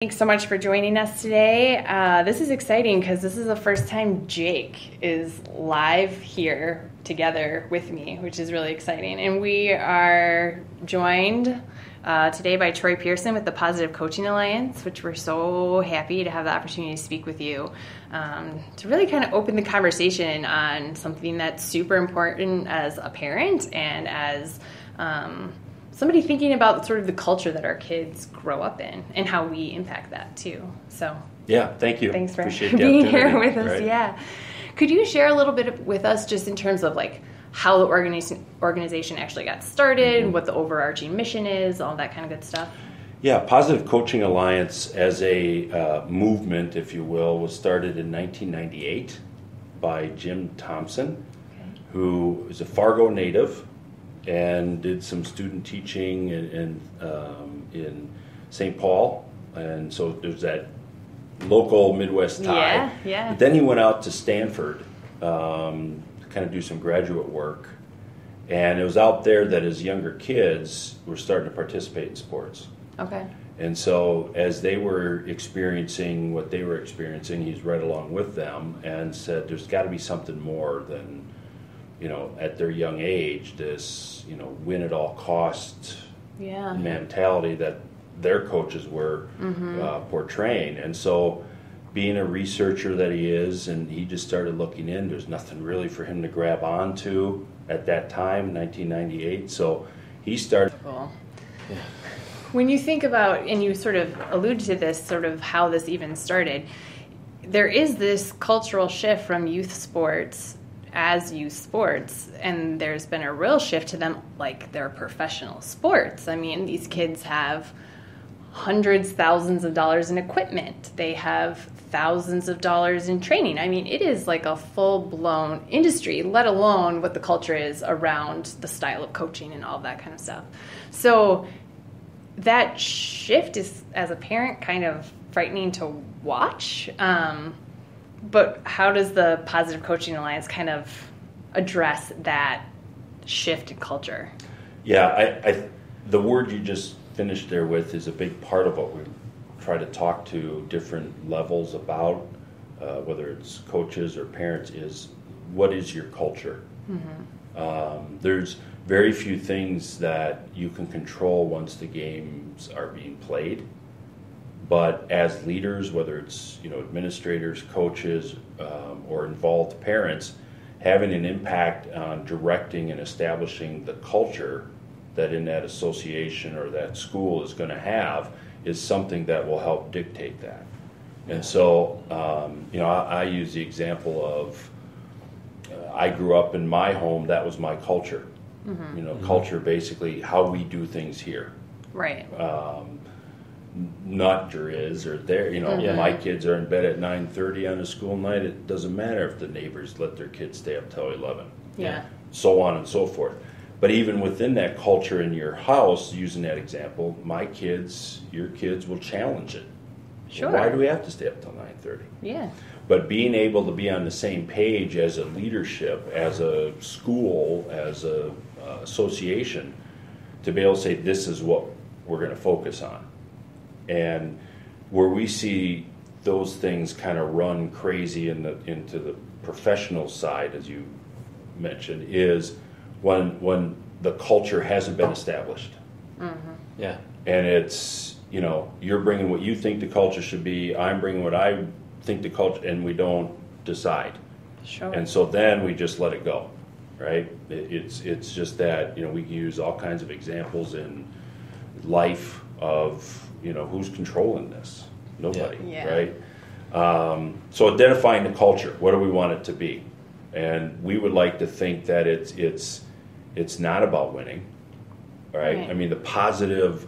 Thanks so much for joining us today. This is exciting because this is the first time Jake is live here together with me, which is really exciting. And we are joined today by Troy Pearson with the Positive Coaching Alliance, which we're so happy to have the opportunity to speak with you to really kind of open the conversation on something that's super important as a parent and as somebody thinking about sort of the culture that our kids grow up in and how we impact that too. So yeah, thank you. Thanks for Appreciate being here with us. Right. Yeah. Could you share a little bit with us just in terms of like how the organization actually got started, what the overarching mission is, all that kind of good stuff? Yeah, Positive Coaching Alliance as a movement, if you will, was started in 1998 by Jim Thompson, who is a Fargo native and did some student teaching in St. Paul, and so there's that local Midwest tie. Yeah. But then he went out to Stanford to kind of do some graduate work, and it was out there that his younger kids were starting to participate in sports. Okay. And so as they were experiencing what they were experiencing, he's right along with them and said there's got to be something more than, at their young age, this, win at all cost mentality that their coaches were portraying. And so being a researcher that he is, and he just started looking in, there's nothing really for him to grab onto at that time, 1998. So he started. Cool. Yeah. When you think about, and you sort of allude to this, sort of how this even started, there is this cultural shift from youth sports as youth sports, and there's been a real shift to them like they're professional sports. I mean, these kids have hundreds, thousands of dollars in equipment. They have thousands of dollars in training. I mean, it is like a full-blown industry, let alone what the culture is around the style of coaching and all that kind of stuff. So that shift is, as a parent, kind of frightening to watch. But how does the Positive Coaching Alliance kind of address that shift in culture? Yeah, the word you just finished there with is a big part of what we try to talk to different levels about, whether it's coaches or parents, is what is your culture? Mm-hmm. There's very few things that you can control once the games are being played. But as leaders, whether it's administrators, coaches, or involved parents, having an impact on directing and establishing the culture that in that association or that school is going to have is something that will help dictate that. And so, I use the example of I grew up in my home. That was my culture. Mm-hmm. Culture basically how we do things here. Right. Not is or there, my kids are in bed at 9:30 on a school night. It doesn't matter if the neighbors let their kids stay up till 11. Yeah. So on and so forth. But even within that culture in your house, using that example, your kids will challenge it. Sure. Why do we have to stay up till 9:30? Yeah. But being able to be on the same page as a leadership, as a school, as a association, to be able to say this is what we're going to focus on. And where we see those things kind of run crazy into the professional side, as you mentioned, is when the culture hasn't been established. Mm-hmm. Yeah. And it's, you're bringing what you think the culture should be, I'm bringing what I think the culture, and we don't decide. Sure. And so then we just let it go, right? It's just that, we can use all kinds of examples in life of, who's controlling this? Nobody, right? So identifying the culture, what do we want it to be? And we would like to think that it's not about winning, right? I mean, the positive,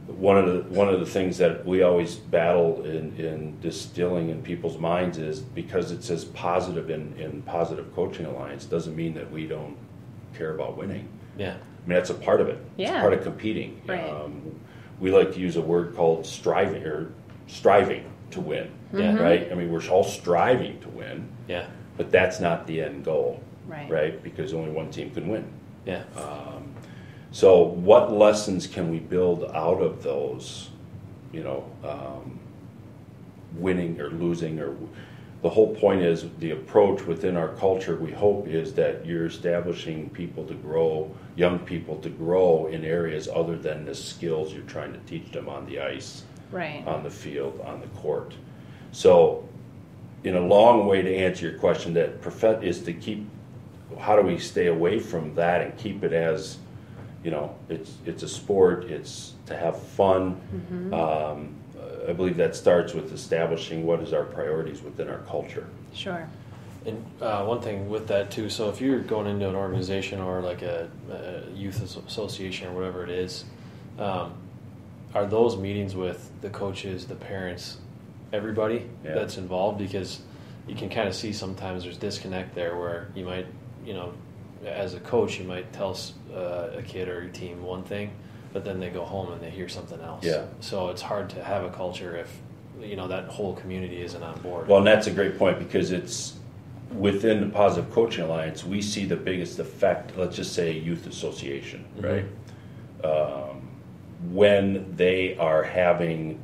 one of the things that we always battle in distilling in people's minds is because it says positive in Positive Coaching Alliance doesn't mean that we don't care about winning. Yeah. I mean, that's a part of it. Yeah. It's part of competing. Right. We like to use a word called striving to win. Yeah. Right? I mean, we're all striving to win. Yeah. But that's not the end goal. Right. Because only one team can win. Yeah. So what lessons can we build out of those, winning or losing, or the whole point is the approach within our culture, we hope, is that you're establishing people to grow, young people to grow in areas other than the skills you're trying to teach them on the ice, Right. on the field, on the court. So in a long way to answer your question, that is to keep, how do we stay away from that and keep it as, it's a sport, it's to have fun. I believe that starts with establishing what is our priorities within our culture. Sure. And one thing with that too, so if you're going into an organization or like a youth association or whatever it is, are those meetings with the coaches, the parents, everybody that's involved? Because you can kind of see sometimes there's disconnect there where you might, as a coach, you might tell a kid or your team one thing, but then they go home and they hear something else. Yeah. So it's hard to have a culture if, that whole community isn't on board. Well, and that's a great point, because it's within the Positive Coaching Alliance, we see the biggest effect, let's just say youth association, right? When they are having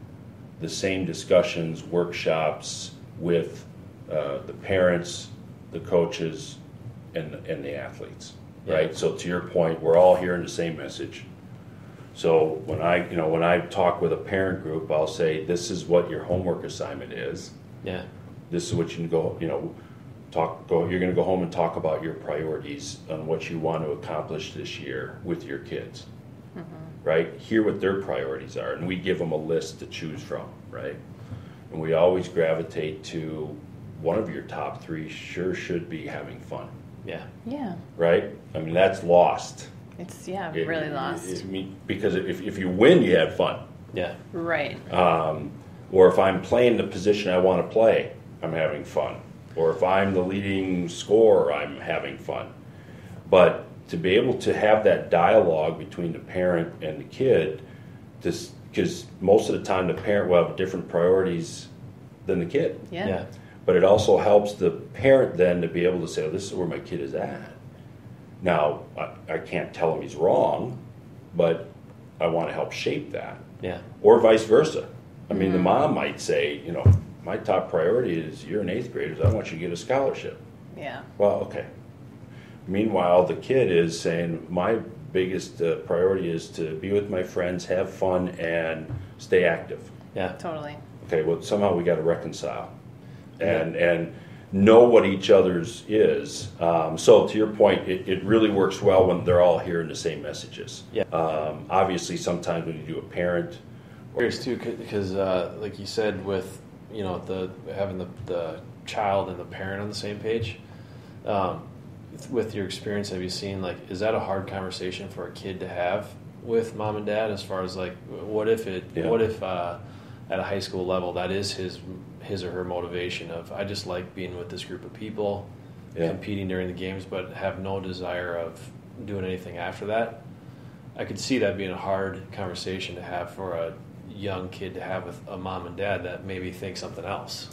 the same discussions, workshops with the parents, the coaches, and the athletes, right? So to your point, we're all hearing the same message. So when I talk with a parent group, I'll say, this is what your homework assignment is. Yeah. This is what you can go, you're going to go home and talk about your priorities on what you want to accomplish this year with your kids, right? Hear what their priorities are, and we give them a list to choose from, right? And we always gravitate to one of your top three sure should be having fun. Yeah. Right? I mean, that's lost. It's, really lost. Because if you win, you have fun. Yeah. Right. Or if I'm playing the position I want to play, I'm having fun. Or if I'm the leading scorer, I'm having fun. But to be able to have that dialogue between the parent and the kid, because most of the time the parent will have different priorities than the kid. Yeah. But it also helps the parent then to be able to say, oh, this is where my kid is at. Now, I can't tell him he's wrong, but I want to help shape that. Yeah. Or vice versa. I mean, the mom might say, my top priority is you're an 8th grader, I want you to get a scholarship. Yeah. Well, okay. Meanwhile, the kid is saying, my biggest priority is to be with my friends, have fun, and stay active. Yeah. Totally. Okay, well, somehow we got to reconcile and know what each other's is. So to your point, it really works well when they're all hearing the same messages. Yeah. Obviously, sometimes when you do a parent. Curious too, because like you said, with having the child and the parent on the same page. With your experience, have you seen, is that a hard conversation for a kid to have with mom and dad, as far as what if at a high school level that is his or her motivation of, I just like being with this group of people, competing during the games, but have no desire of doing anything after that? I could see that being a hard conversation to have for a young kid to have with a mom and dad that maybe think something else.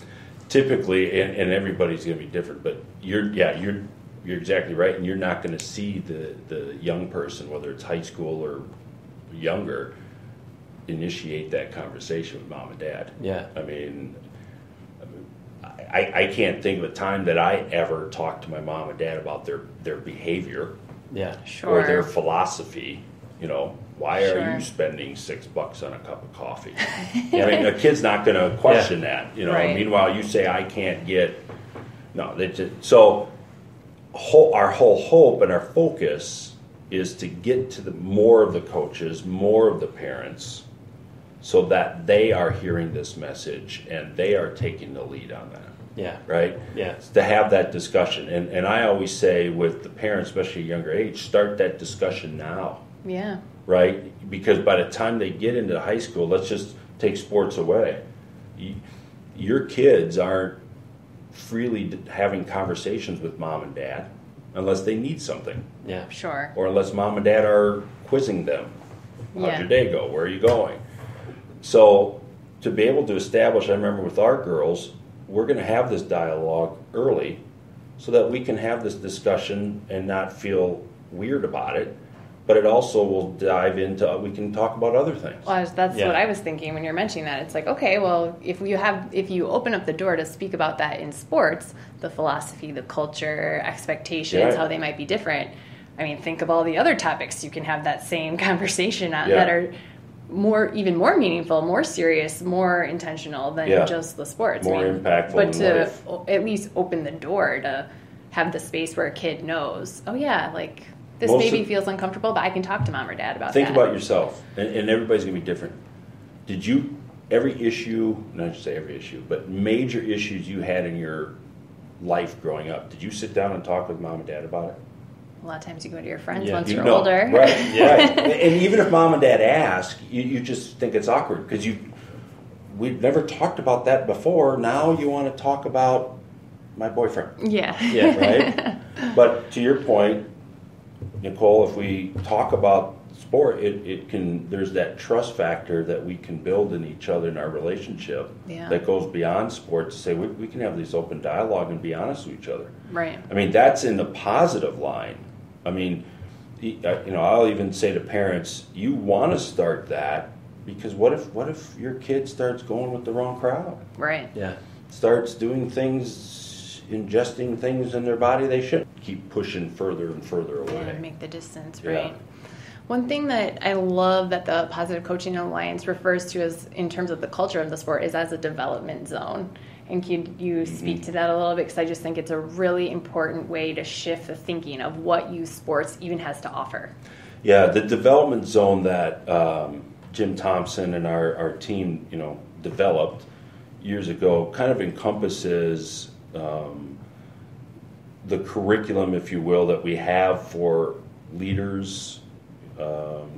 Typically, and everybody's going to be different, but you're exactly right, and you're not going to see the young person, whether it's high school or younger, initiate that conversation with mom and dad. Yeah. I mean, I can't think of a time that I ever talked to my mom and dad about their behavior. Yeah. Sure. Or their philosophy. Why Sure. are you spending $6 on a cup of coffee? I mean, a kid's not going to question that. Right. Meanwhile, you say I can't get. No, so our whole hope and our focus is to get to more of the coaches, more of the parents, so that they are hearing this message and they are taking the lead on that. Yeah. Right? Yeah. To have that discussion. And I always say with the parents, especially younger age, start that discussion now. Yeah. Right? Because by the time they get into high school, let's just take sports away. Your kids aren't freely having conversations with mom and dad unless they need something. Yeah. Sure. Or unless mom and dad are quizzing them. How'd your day go? Where are you going? So to be able to establish, I remember with our girls, we're going to have this dialogue early so that we can have this discussion and not feel weird about it. but it also will dive into, we can talk about other things. Well, that's what I was thinking when you're mentioning that. It's like, okay, well, if you open up the door to speak about that in sports, the philosophy, the culture, expectations, how they might be different. I mean, think of all the other topics you can have that same conversation on that are even more meaningful, more serious, more intentional than just the sports. More impactful. But to at least open the door to have the space where a kid knows, oh yeah, like this baby feels uncomfortable, but I can talk to mom or dad about that. Think about yourself, and everybody's going to be different. Did you, every issue, not just say every issue, but major issues you had in your life growing up, did you sit down and talk with mom and dad about it? A lot of times you go to your friends once you're older. Right, right. And even if mom and dad ask, you just think it's awkward because we've never talked about that before. Now you want to talk about my boyfriend. Yeah. Right? But to your point, Nicole, if we talk about sport, there's that trust factor that we can build in each other in our relationship that goes beyond sport to say we can have this open dialogue and be honest with each other. Right. I mean, that's in the positive line. I mean, I'll even say to parents, you want to start that because what if your kid starts going with the wrong crowd? Right. Yeah. Starts doing things, ingesting things in their body they shouldn't. Keep pushing further and further away. And make the distance, right? Yeah. One thing that I love that the Positive Coaching Alliance refers to as in terms of the culture of the sport is as a development zone. And can you speak to that a little bit? Because I just think it's a really important way to shift the thinking of what youth sports even has to offer. Yeah, the development zone that Jim Thompson and our team, developed years ago kind of encompasses the curriculum, if you will, that we have for leaders,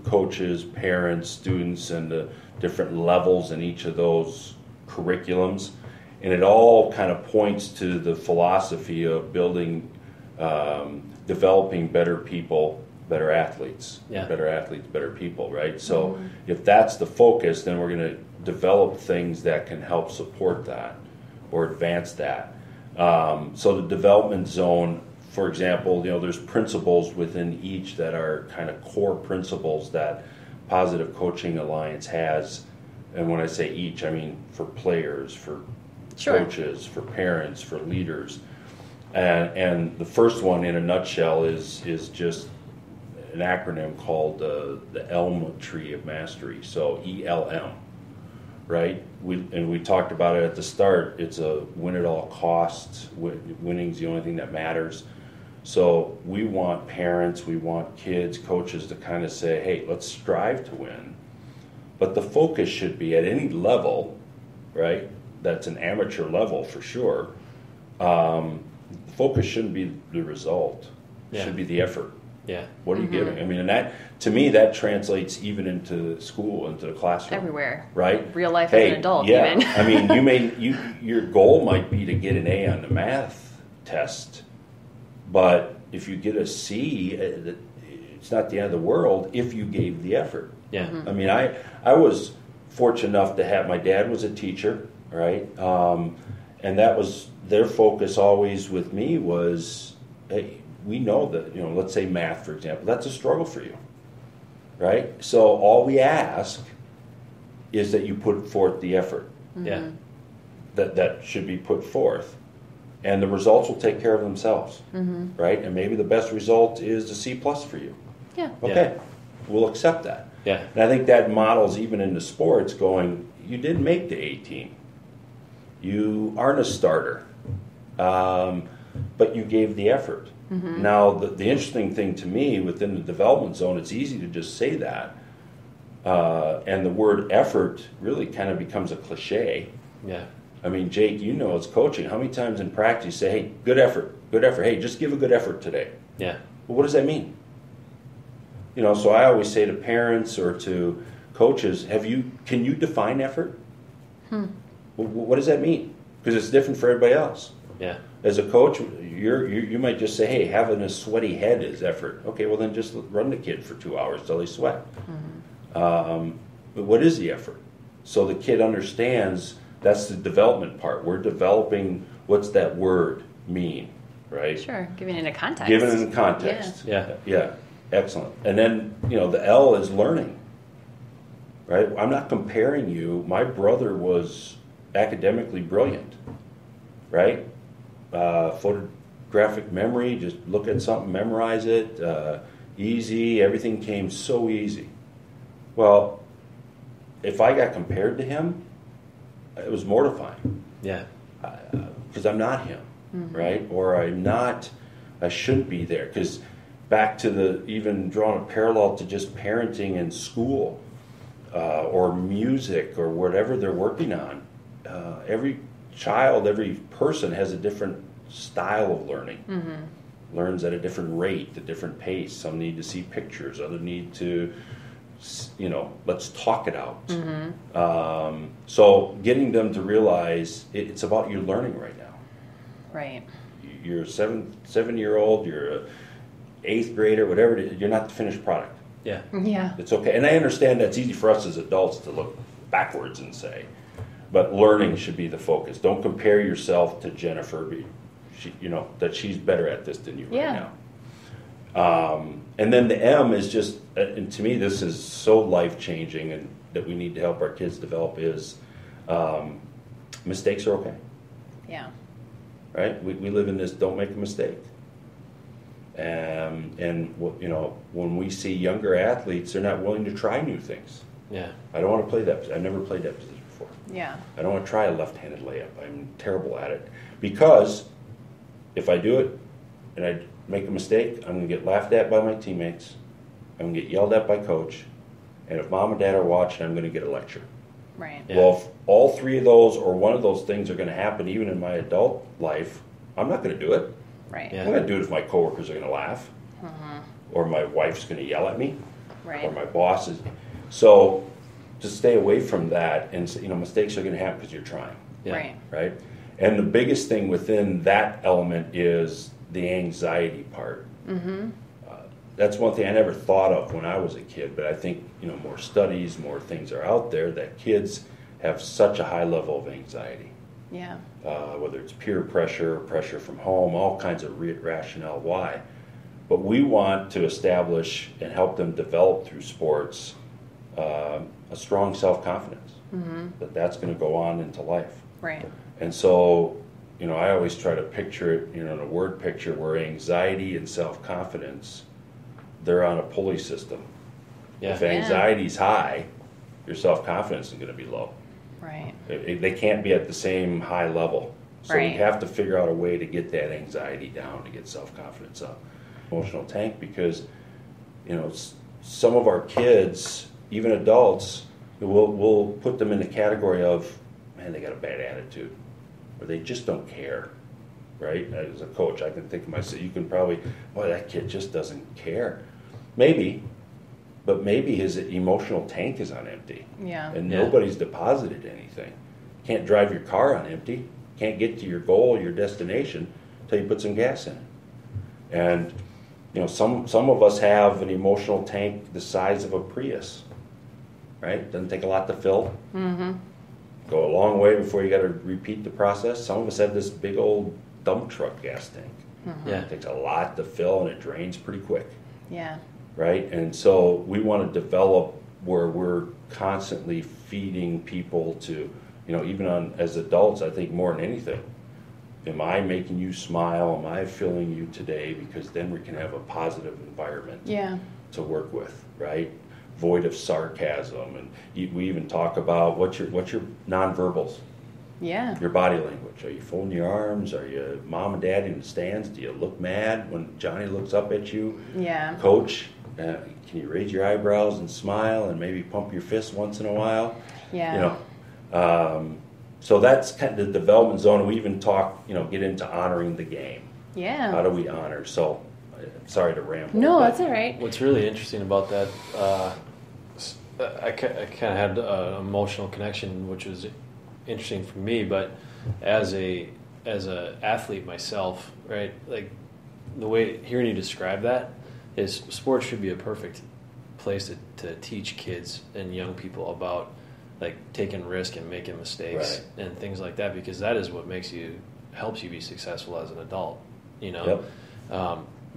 coaches, parents, students, and the different levels in each of those curriculums. And it all kind of points to the philosophy of building, developing better people, better athletes, better people, right? So if that's the focus, then we're going to develop things that can help support that or advance that. So the development zone, for example, there's principles within each that are kind of core principles that Positive Coaching Alliance has. And when I say each, I mean for players, for coaches, for parents, for leaders. And the first one in a nutshell is just an acronym called the ELM Tree of Mastery. So ELM, right? We talked about it at the start. It's a win at all costs. Winning's the only thing that matters. So we want parents, we want kids, coaches to kind of say, hey, let's strive to win. But the focus should be at any level, right? That's an amateur level for sure. The focus shouldn't be the result. It should be the effort. Yeah. What are you giving? I mean, and that, to me, that translates even into school, into the classroom. Everywhere. Right? Real life as an adult, yeah. even. I mean, your goal might be to get an A on the math test, but if you get a C, it's not the end of the world if you gave the effort. Yeah. I mean, I was fortunate enough to have, my dad was a teacher, right? And that was, their focus always with me was, hey, we know that, let's say math, for example, that's a struggle for you, right? So all we ask is that you put forth the effort. Yeah. That should be put forth. And the results will take care of themselves, right? And maybe the best result is a C+ for you. Yeah. Okay, we'll accept that. Yeah. And I think that models even into sports going, you didn't make the A team. You aren't a starter, but you gave the effort. Now, the interesting thing to me within the development zone, it's easy to just say that. And the word effort really kind of becomes a cliche. Yeah. I mean, Jake, it's coaching. How many times in practice you say, hey, good effort. Hey, just give a good effort today. Yeah. Well, what does that mean? So I always say to parents or to coaches, can you define effort? What does that mean? Because it's different for everybody else. Yeah. As a coach, you might just say, hey, having a sweaty head is effort. Okay, well then just run the kid for 2 hours till they sweat. But what is the effort? So the kid understands that's the development part. We're developing what's that word mean, right? Sure, giving it a context. Giving it a context. Yeah. Yeah. Excellent. And then, the L is learning, right? I'm not comparing you. My brother was academically brilliant, right? Photographic memory, just look at something, memorize it, easy, everything came so easy. Well, if I got compared to him, it was mortifying. Yeah. Because I'm not him, right? Or I shouldn't be there. Because back to even drawing a parallel to just parenting and school or music or whatever they're working on, every child, every person has a different style of learning. Learns at a different rate, a different pace. Some need to see pictures, others need to, let's talk it out. So getting them to realize it's about you learning right now. Right. You're a 7-year-old, you're a 8th grader, whatever it is, you're not the finished product. Yeah. Yeah. It's okay. And I understand that's easy for us as adults to look backwards and say, but learning should be the focus. Don't compare yourself to Jennifer. That she's better at this than you right now. And then the M is just, and to me this is so life-changing and that we need to help our kids develop is mistakes are okay. Yeah. Right? We live in this don't make a mistake. And when we see younger athletes, they're not willing to try new things. Yeah. I don't want to play that. I've never played that position before. Yeah. I don't want to try a left-handed layup. I'm terrible at it. Because if I do it and I make a mistake, I'm going to get laughed at by my teammates. I'm going to get yelled at by coach. And if mom and dad are watching, I'm going to get a lecture. Right. Yeah. Well, if all three of those or one of those things are going to happen even in my adult life, I'm not going to do it. Right. Yeah. I'm going to do it if my coworkers are going to laugh. Or my wife's going to yell at me. Right. Or my boss is. So to stay away from that, and mistakes are going to happen because you're trying. Yeah. Right. Right? And the biggest thing within that element is the anxiety part. That's one thing I never thought of when I was a kid, but I think more studies, more things are out there that kids have such a high level of anxiety. Yeah. Whether it's peer pressure, pressure from home, all kinds of rationale why. But we want to establish and help them develop through sports a strong self-confidence that's going to go on into life. Right. And so, I always try to picture it, in a word picture where anxiety and self-confidence, they're on a pulley system. Yeah. If anxiety's high, your self-confidence is going to be low. Right. They can't be at the same high level. So Right. we have to figure out a way to get that anxiety down, to get self-confidence up. Emotional tank, because, some of our kids, even adults, we'll put them in the category of, man, they got a bad attitude. Or they just don't care, right? As a coach, I can think of myself, you can probably, boy, that kid just doesn't care. Maybe, but maybe his emotional tank is on empty. Yeah. And Yeah. nobody's deposited anything. Can't drive your car on empty. Can't get to your goal, your destination, until you put some gas in it. And, some of us have an emotional tank the size of a Prius, right? Doesn't take a lot to fill. Go a long way before you got to repeat the process. Some of us have this big old dump truck gas tank. Yeah. It takes a lot to fill and it drains pretty quick, Yeah. right? And so we want to develop where we're constantly feeding people to, even as adults, I think more than anything, am I making you smile? Am I filling you today? Because then we can have a positive environment Yeah. to work with, right? Void of sarcasm, and we even talk about what's your nonverbals, Yeah. your body language. Are you folding your arms? Are you mom and dad in the stands? Do you look mad when Johnny looks up at you? Yeah. Coach, can you raise your eyebrows and smile and maybe pump your fist once in a while? Yeah. So that's kind of the development zone. And we even talk, get into honoring the game. Yeah. How do we honor? So, sorry to ramble. No, but- that's all right. What's really interesting about that, I kind of had an emotional connection, which was interesting for me. But as a athlete myself, right? Like the way hearing you describe that is, sports should be a perfect place to teach kids and young people about like taking risk and making mistakes and things like that, because that is what helps you be successful as an adult. Yep.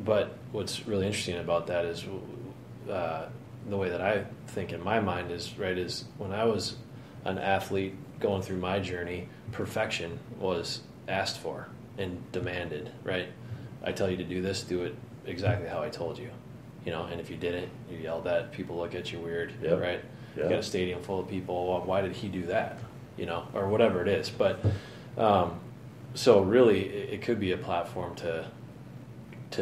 But what's really interesting about that is the way that I think in my mind is when I was an athlete going through my journey, perfection was asked for and demanded, right? I tell you to do this, do it exactly how I told you, and if you didn't, you yelled at, people look at you weird, Yep. right? Yep. You got a stadium full of people, well, why did he do that, or whatever it is. But so really it could be a platform to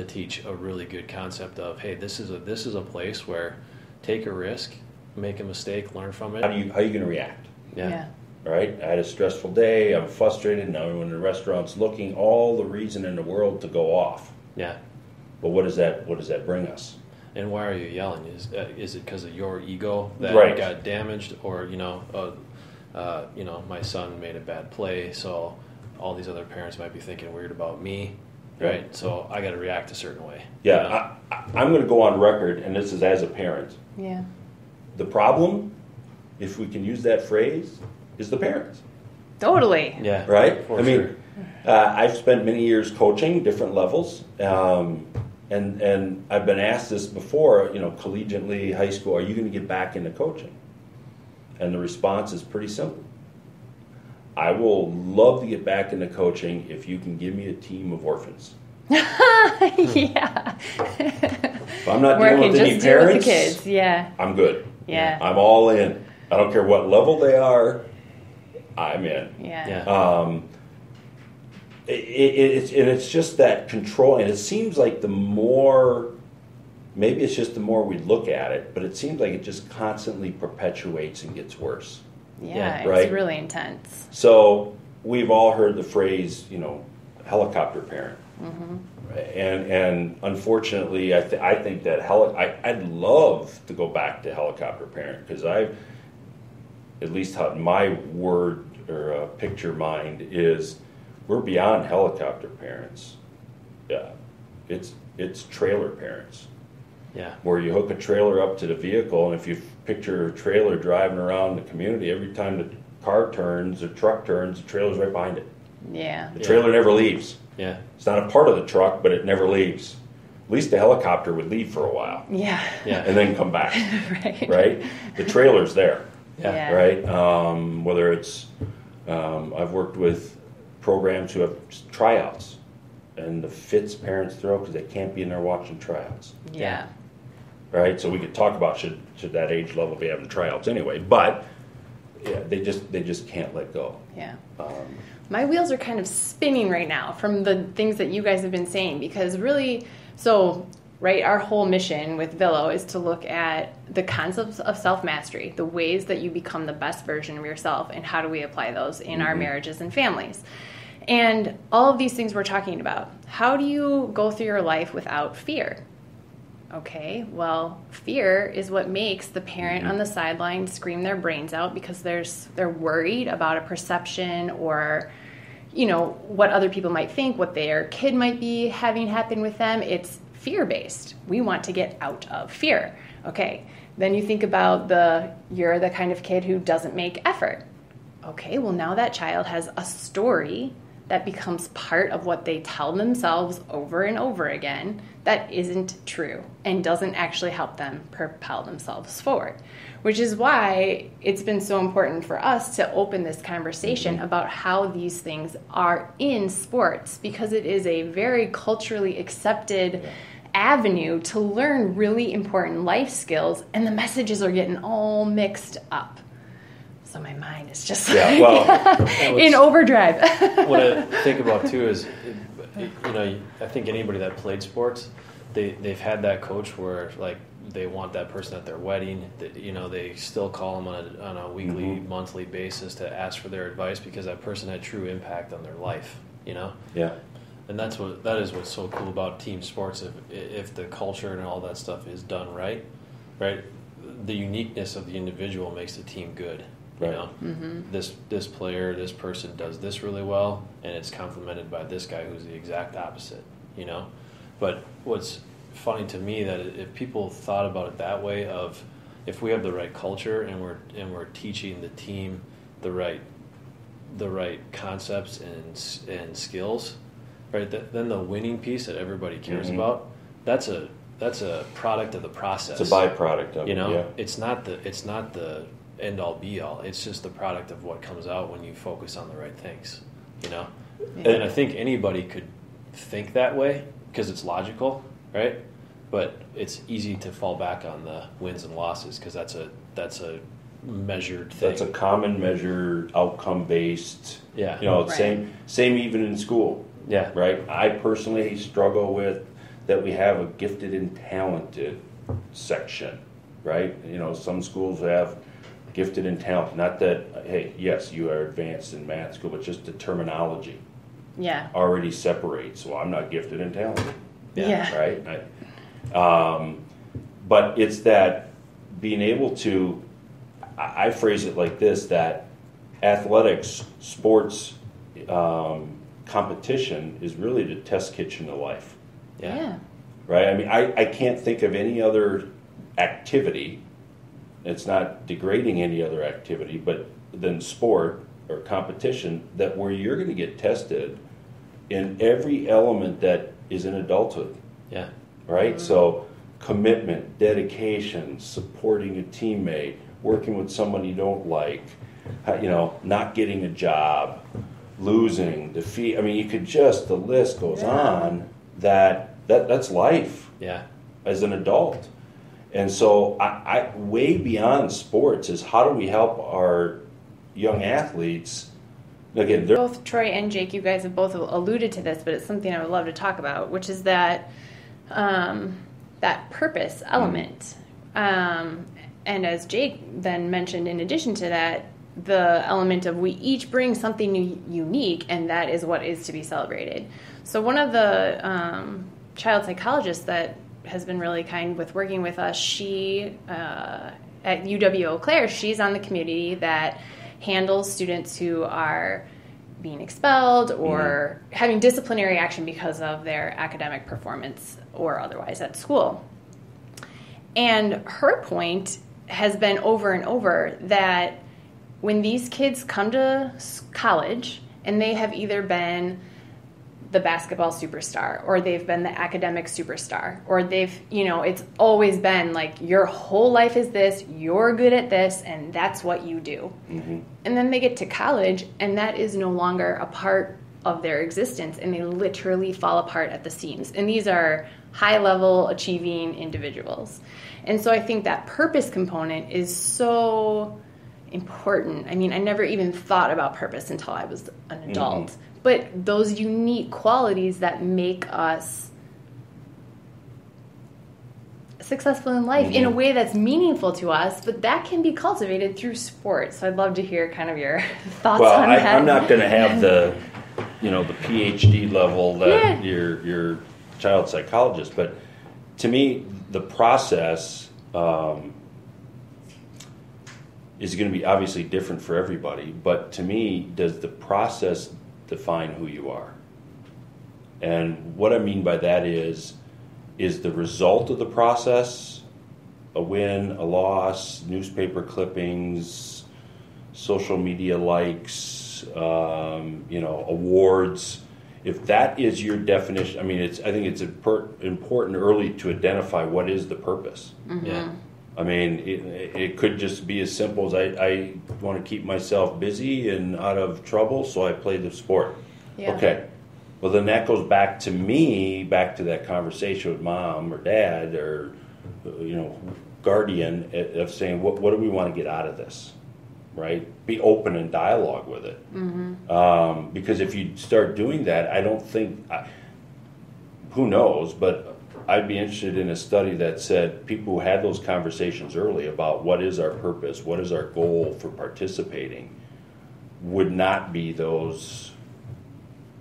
teach a really good concept of, hey, this is a place where take a risk, make a mistake, learn from it. How are you going to react? Yeah. All right, I had a stressful day, I'm frustrated, now everyone in the restaurant's looking, all the reason in the world to go off. Yeah. But what does that bring us? And why are you yelling? Is it because of your ego that Right. got damaged, or my son made a bad play, so all these other parents might be thinking weird about me, right? So I got to react a certain way. Yeah, I'm going to go on record, and this is as a parent. Yeah. The problem, if we can use that phrase, is the parents. Totally. Yeah. Right? For I sure. mean, I've spent many years coaching different levels, and I've been asked this before, collegiately, high school, are you going to get back into coaching? And the response is pretty simple. I will love to get back into coaching if you can give me a team of orphans. Yeah. If I'm not Where I dealing can with any just deal with the parents, kids. Yeah. I'm good. Yeah. I'm all in. I don't care what level they are, I'm in. Yeah. It's just that control, and it seems like the more, maybe it's just the more we look at it, but it seems like it just constantly perpetuates and gets worse. Yeah. It's right? really intense. So we've all heard the phrase, helicopter parent. Mm-hmm. And unfortunately, I think that I'd love to go back to helicopter parent, because at least how my word or picture mind is, we're beyond helicopter parents. Yeah, it's trailer parents. Yeah. Where you hook a trailer up to the vehicle, and if you picture a trailer driving around the community, every time the car turns or truck turns, the trailer's right behind it. Yeah. The trailer never leaves. Yeah. It's not a part of the truck, but it never leaves. At least the helicopter would leave for a while. Yeah. Yeah. And then come back. Right. Right? The trailer's there. Yeah. Right? Whether it's, I've worked with programs who have tryouts, and the fits parents throw because they can't be in there watching tryouts. Yeah. Right? So we could talk about should that age level be having tryouts anyway, but yeah, they just can't let go. Yeah. My wheels are kind of spinning right now from the things that you guys have been saying, because really, right, our whole mission with Villo is to look at the concepts of self-mastery, the ways that you become the best version of yourself, and how do we apply those in our marriages and families. And all of these things we're talking about, how do you go through your life without fear? Okay, well, fear is what makes the parent on the sideline scream their brains out because they're worried about a perception or, what other people might think, what their kid might be having happen with them. It's fear-based. We want to get out of fear. Okay, then you think about you're the kind of kid who doesn't make effort. Okay, well, now that child has a story that becomes part of what they tell themselves over and over again that isn't true and doesn't actually help them propel themselves forward, which is why it's been so important for us to open this conversation about how these things are in sports, because it is a very culturally accepted avenue to learn really important life skills, and the messages are getting all mixed up. So my mind is just in overdrive. What I think about too is, I think anybody that played sports, they've had that coach where like they want that person at their wedding. They still call them on a weekly, monthly basis to ask for their advice because that person had true impact on their life. Yeah. And that is what's so cool about team sports. If the culture and all that stuff is done right, the uniqueness of the individual makes the team good. Right. This player, this person does this really well, and it's complemented by this guy who's the exact opposite. But what's funny to me that if people thought about it that way, of if we have the right culture and we're teaching the team the right concepts and skills, right? Then the winning piece that everybody cares about that's a product of the process. It's a byproduct of You know, it, yeah. it's not the end all be all. It's just the product of what comes out when you focus on the right things. You know, and I think anybody could think that way because it's logical, right? But it's easy to fall back on the wins and losses because that's a measured thing. That's a common measure, outcome based. Yeah. You know, Right. same even in school. Yeah. Right. I personally struggle with that we have a gifted and talented section. Right. You know, some schools have gifted and talented. Not that, hey, yes, you are advanced in math school, but just the terminology Yeah. already separates. Well, I'm not gifted and talented. Yeah. Right. But it's that being able to, I phrase it like this, that athletics, sports, competition is really the test kitchen of life, Yeah. right? I mean, I can't think of any other activity, it's not degrading any other activity, but than sport or competition, that where you're going to get tested in every element that is in adulthood. Yeah. Right? So commitment, dedication, supporting a teammate, working with someone you don't like, you know, not getting a job, losing, defeat. I mean, you could just, the list goes on, that's life Yeah. as an adult. And so I way beyond sports is how do we help our young athletes, again, they're Both Troy and Jake, you guys have both alluded to this, but it's something I would love to talk about, which is that that purpose element. And as Jake then mentioned, in addition to that, the element of we each bring something unique, and that is what is to be celebrated. So one of the child psychologists that has been really kind with working with us, she at UW Eau Claire, she's on the committee that handles students who are being expelled or having disciplinary action because of their academic performance or otherwise at school. And her point has been over and over that when these kids come to college and they have either been the basketball superstar or they've been the academic superstar or they've, you know, it's always been like your whole life is this, you're good at this, and that's what you do. Mm-hmm. And then they get to college and that is no longer a part of their existence and they literally fall apart at the seams. And these are high-level achieving individuals. And so I think that purpose component is so important. I mean, I never even thought about purpose until I was an adult. Mm-hmm. But those unique qualities that make us successful in life in a way that's meaningful to us, but that can be cultivated through sports. So I'd love to hear kind of your thoughts on that. I'm not going to have the PhD level that your child psychologist, but to me, the process is going to be obviously different for everybody, but to me, does the process define who you are? And what I mean by that is the result of the process a win, a loss, newspaper clippings, social media likes, awards? If that is your definition, I mean, I think it's important early to identify what is the purpose. Mm-hmm. Yeah. I mean, it could just be as simple as I want to keep myself busy and out of trouble, so I play the sport. Yeah. Okay. Well, then that goes back to that conversation with mom or dad or, guardian of saying, what do we want to get out of this, right? Be open and dialogue with it. Mm-hmm. Because if you start doing that, I don't think, who knows, but I'd be interested in a study that said people who had those conversations early about what is our purpose, what is our goal for participating, would not be those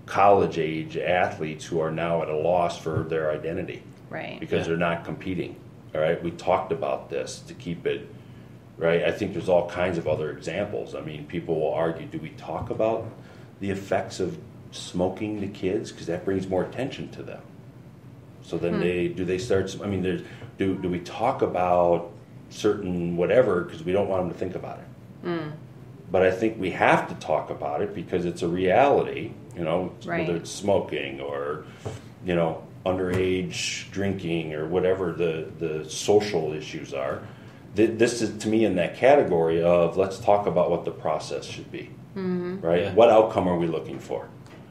college-age athletes who are now at a loss for their identity. Right. Because they're not competing. All right, we talked about this to keep it, right? I think there's all kinds of other examples. I mean, people will argue, do we talk about the effects of smoking to kids? Because that brings more attention to them. So then do we talk about certain whatever because we don't want them to think about it. But I think we have to talk about it because it's a reality, right. Whether it's smoking or, underage drinking or whatever the social issues are. This is, to me, in that category of let's talk about what the process should be, right? Yeah. What outcome are we looking for?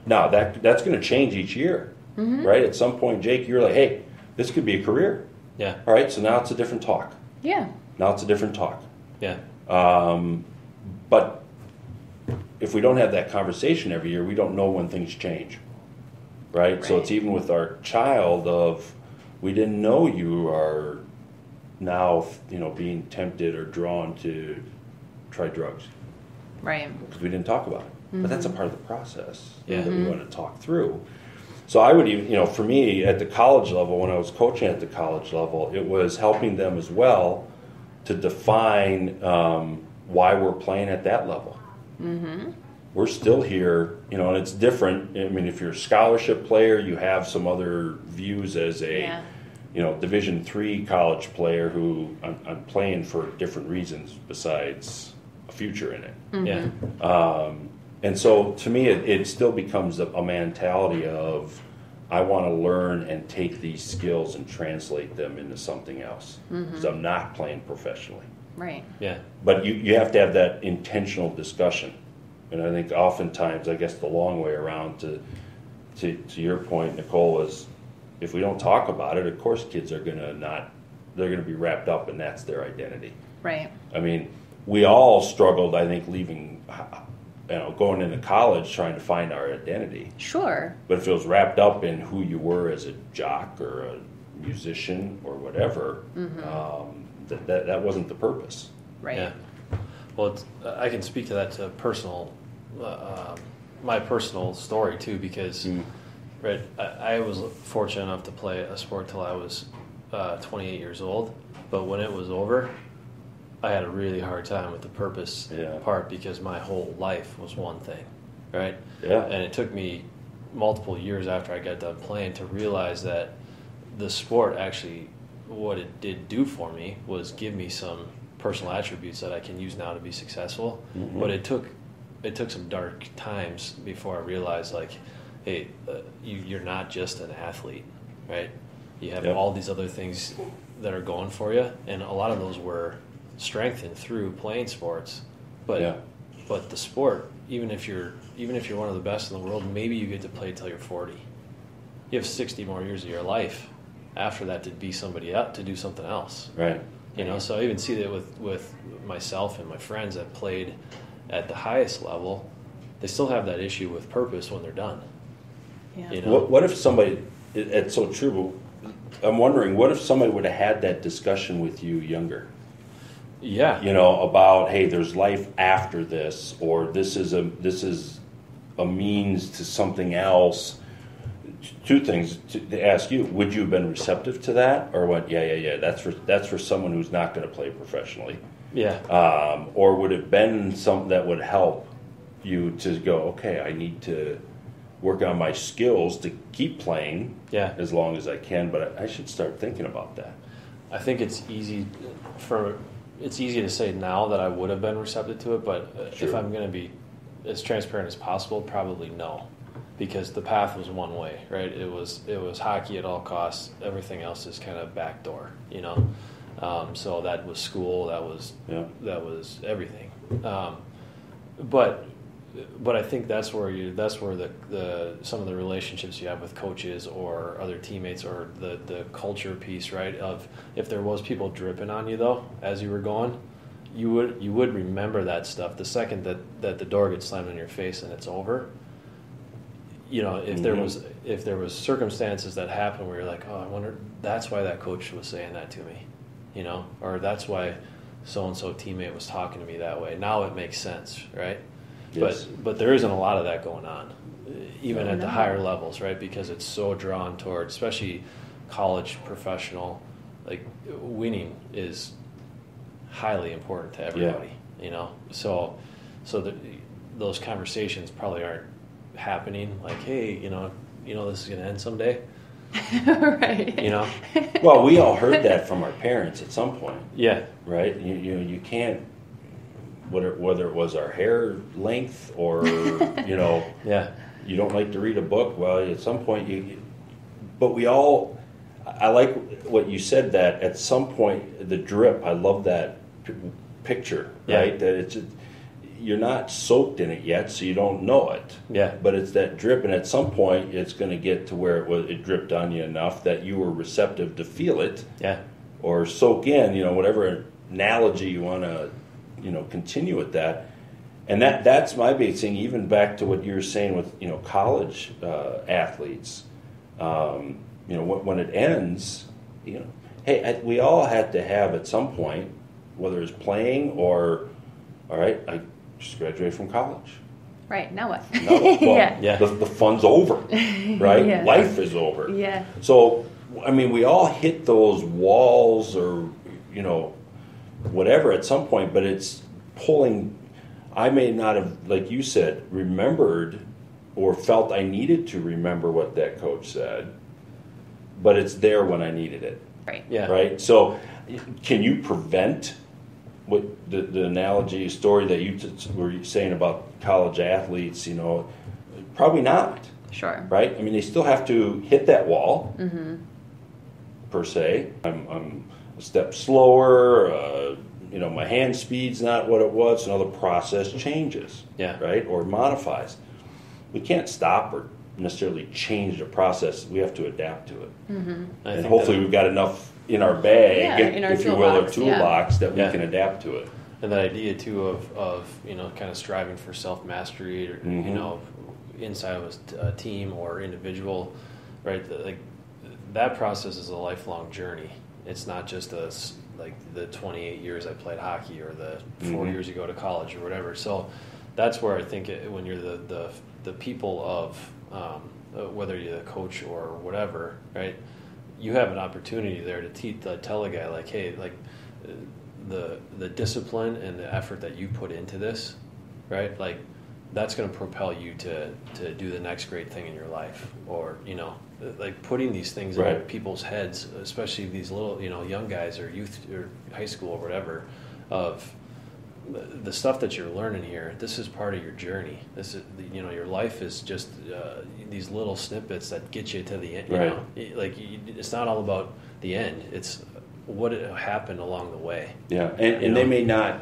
Now, that's going to change each year, right? At some point, Jake, you're like, hey, this could be a career. Yeah. All right, so now it's a different talk. Yeah. Now it's a different talk. Yeah. But if we don't have that conversation every year, we don't know when things change, right? So it's even with our child of, we didn't know you are now, being tempted or drawn to try drugs. Right. Because we didn't talk about it. But that's a part of the process that we want to talk through. So I would even, for me, at the college level, when I was coaching at the college level, it was helping them as well to define why we're playing at that level. We're still here, and it's different. I mean, if you're a scholarship player, you have some other views as a, Division III college player who I'm playing for different reasons besides a future in it. Yeah. And so to me, it still becomes a mentality of, I want to learn and take these skills and translate them into something else. Because I'm not playing professionally. Right. Yeah. But you have to have that intentional discussion. And I think oftentimes, I guess the long way around to your point, Nicole, is if we don't talk about it, of course kids are going to be wrapped up and that's their identity. Right. I mean, we all struggled, I think, leaving, going into college trying to find our identity. Sure. But if it was wrapped up in who you were as a jock or a musician or whatever, that wasn't the purpose. Right. Yeah. Well, I can speak to that to my personal story too, because right, I was fortunate enough to play a sport till I was 28 years old, but when it was over, I had a really hard time with the purpose part because my whole life was one thing, right? Yeah. And it took me multiple years after I got done playing to realize that the sport actually, what it did do for me was give me some personal attributes that I can use now to be successful. But it took some dark times before I realized, like, hey, you're not just an athlete, right? You have all these other things that are going for you, and a lot of those were strengthened through playing sports. But the sport, even if you're one of the best in the world, maybe you get to play till you're 40. You have 60 more years of your life after that to be somebody else, to do something else. Right. So I even see that with myself and my friends that played at the highest level, they still have that issue with purpose when they're done. Yeah. What if somebody, it's so true, but I'm wondering, what if somebody would have had that discussion with you younger? Yeah. About, hey, there's life after this, or this is a means to something else. Two things to ask you: would you have been receptive to that, or what? Yeah. That's for someone who's not going to play professionally. Yeah. Or would it have been something that would help you to go, okay, I need to work on my skills to keep playing as long as I can, but I should start thinking about that. I think it's easy to say now that I would have been receptive to it, but Sure. if I'm going to be as transparent as possible, probably no, because the path was one way, right? It was hockey at all costs. Everything else is kind of backdoor, So that was school. That was everything. But I think that's where the some of the relationships you have with coaches or other teammates or the culture piece, right? Of if there was people dripping on you though as you were going, you would remember that stuff. The second that the door gets slammed in your face and it's over, if there was circumstances that happened where you're like, oh, I wonder, that's why that coach was saying that to me, or that's why so and so teammate was talking to me that way. Now it makes sense, right? Yes. But there isn't a lot of that going on, even at the higher levels, right? Because it's so drawn toward, especially college, professional, like winning is highly important to everybody, So those conversations probably aren't happening. Like, hey, this is going to end someday. Right. Well, we all heard that from our parents at some point. Yeah. Right. You can't. Whether it was our hair length or, Yeah. you don't like to read a book. Well, at some point but I like what you said, that at some point, the drip, I love that picture, right? That it's, you're not soaked in it yet, so you don't know it. Yeah. But it's that drip, and at some point, it's going to get to where it dripped on you enough that you were receptive to feel it. Yeah. Or soak in, whatever analogy you want to, continue with that. And that's my big thing, even back to what you were saying with, college athletes. When it ends, hey, we all had to have at some point, whether it's playing or, all right, I just graduated from college. Right, now what? The fun's over, right? Yeah. Life is over. Yeah. So, we all hit those walls or, whatever at some point, but it's pulling. I may not have, like you said, remembered or felt I needed to remember what that coach said, but it's there when I needed it. Right. Yeah. Right? So, can you prevent what the analogy story that you were saying about college athletes, probably not. Sure. Right? They still have to hit that wall, per se. I'm a step slower, my hand speed's not what it was, and the process changes. Yeah. Right? Or modifies. We can't stop or necessarily change the process. We have to adapt to it. And hopefully we've got enough in our bag, in our if you will, or toolbox, toolbox that we can adapt to it. And that idea too of kind of striving for self-mastery, or inside of a team or individual, right? That process is a lifelong journey. It's not just like the 28 years I played hockey or the 4 years you go to college or whatever. So that's where I think when you're the people of whether you're the coach or whatever, right? You have an opportunity there to tell a guy like, hey, like the discipline and the effort that you put into this, right? Like that's going to propel you to do the next great thing in your life, or like putting these things in people's heads, especially these little young guys or youth or high school or whatever, of the stuff that you're learning here. This is part of your journey. This is your life is just these little snippets that get you to the end. It's not all about the end. It's what happened along the way. Yeah, and they may not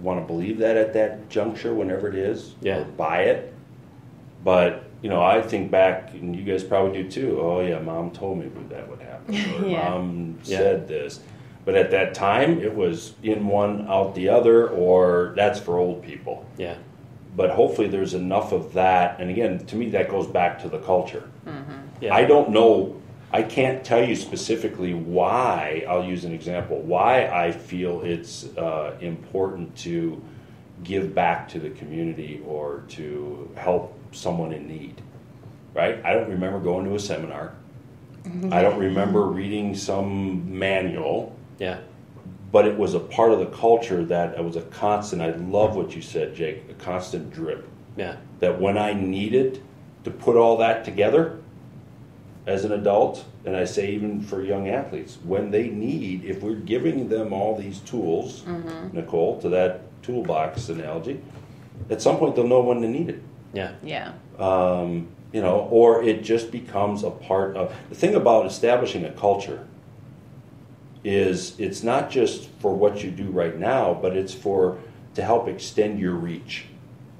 want to believe that at that juncture, whenever it is, or buy it. But I think back, and you guys probably do too. Oh yeah, Mom told me that would happen, or Mom said this. But at that time, it was in one, out the other, or that's for old people. Yeah. But hopefully there's enough of that. And again, to me, that goes back to the culture. Yeah. I don't know. I can't tell you specifically why. I'll use an example. Why I feel it's important to give back to the community or to help someone in need. Right? I don't remember going to a seminar. I don't remember reading some manual. Yeah. But it was a part of the culture that it was a constant. I love what you said, Jake, a constant drip. Yeah. That when I needed to put all that together as an adult, and I say even for young athletes, when they need, if we're giving them all these tools, Nicole, to that toolbox analogy, at some point they'll know when to need it. Yeah. Yeah. Or it just becomes a part of the thing about establishing a culture. Is it's not just for what you do right now, but it's to help extend your reach.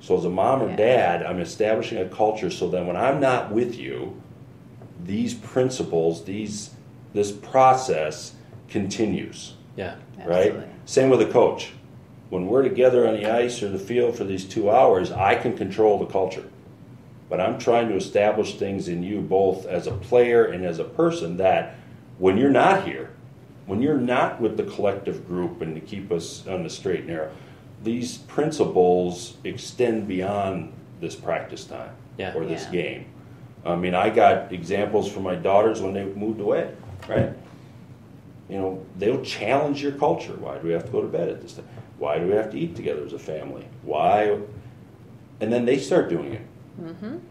So as a mom or dad, I'm establishing a culture so that when I'm not with you, these principles, this process continues. Yeah. Right? Absolutely. Same with a coach. When we're together on the ice or the field for these 2 hours, I can control the culture. But I'm trying to establish things in you both as a player and as a person that when you're not here, when you're not with the collective group and to keep us on the straight and narrow, these principles extend beyond this practice time or this game. I got examples from my daughters when they moved away, right? They'll challenge your culture. Why do we have to go to bed at this time? Why do we have to eat together as a family? Why? And then they start doing it.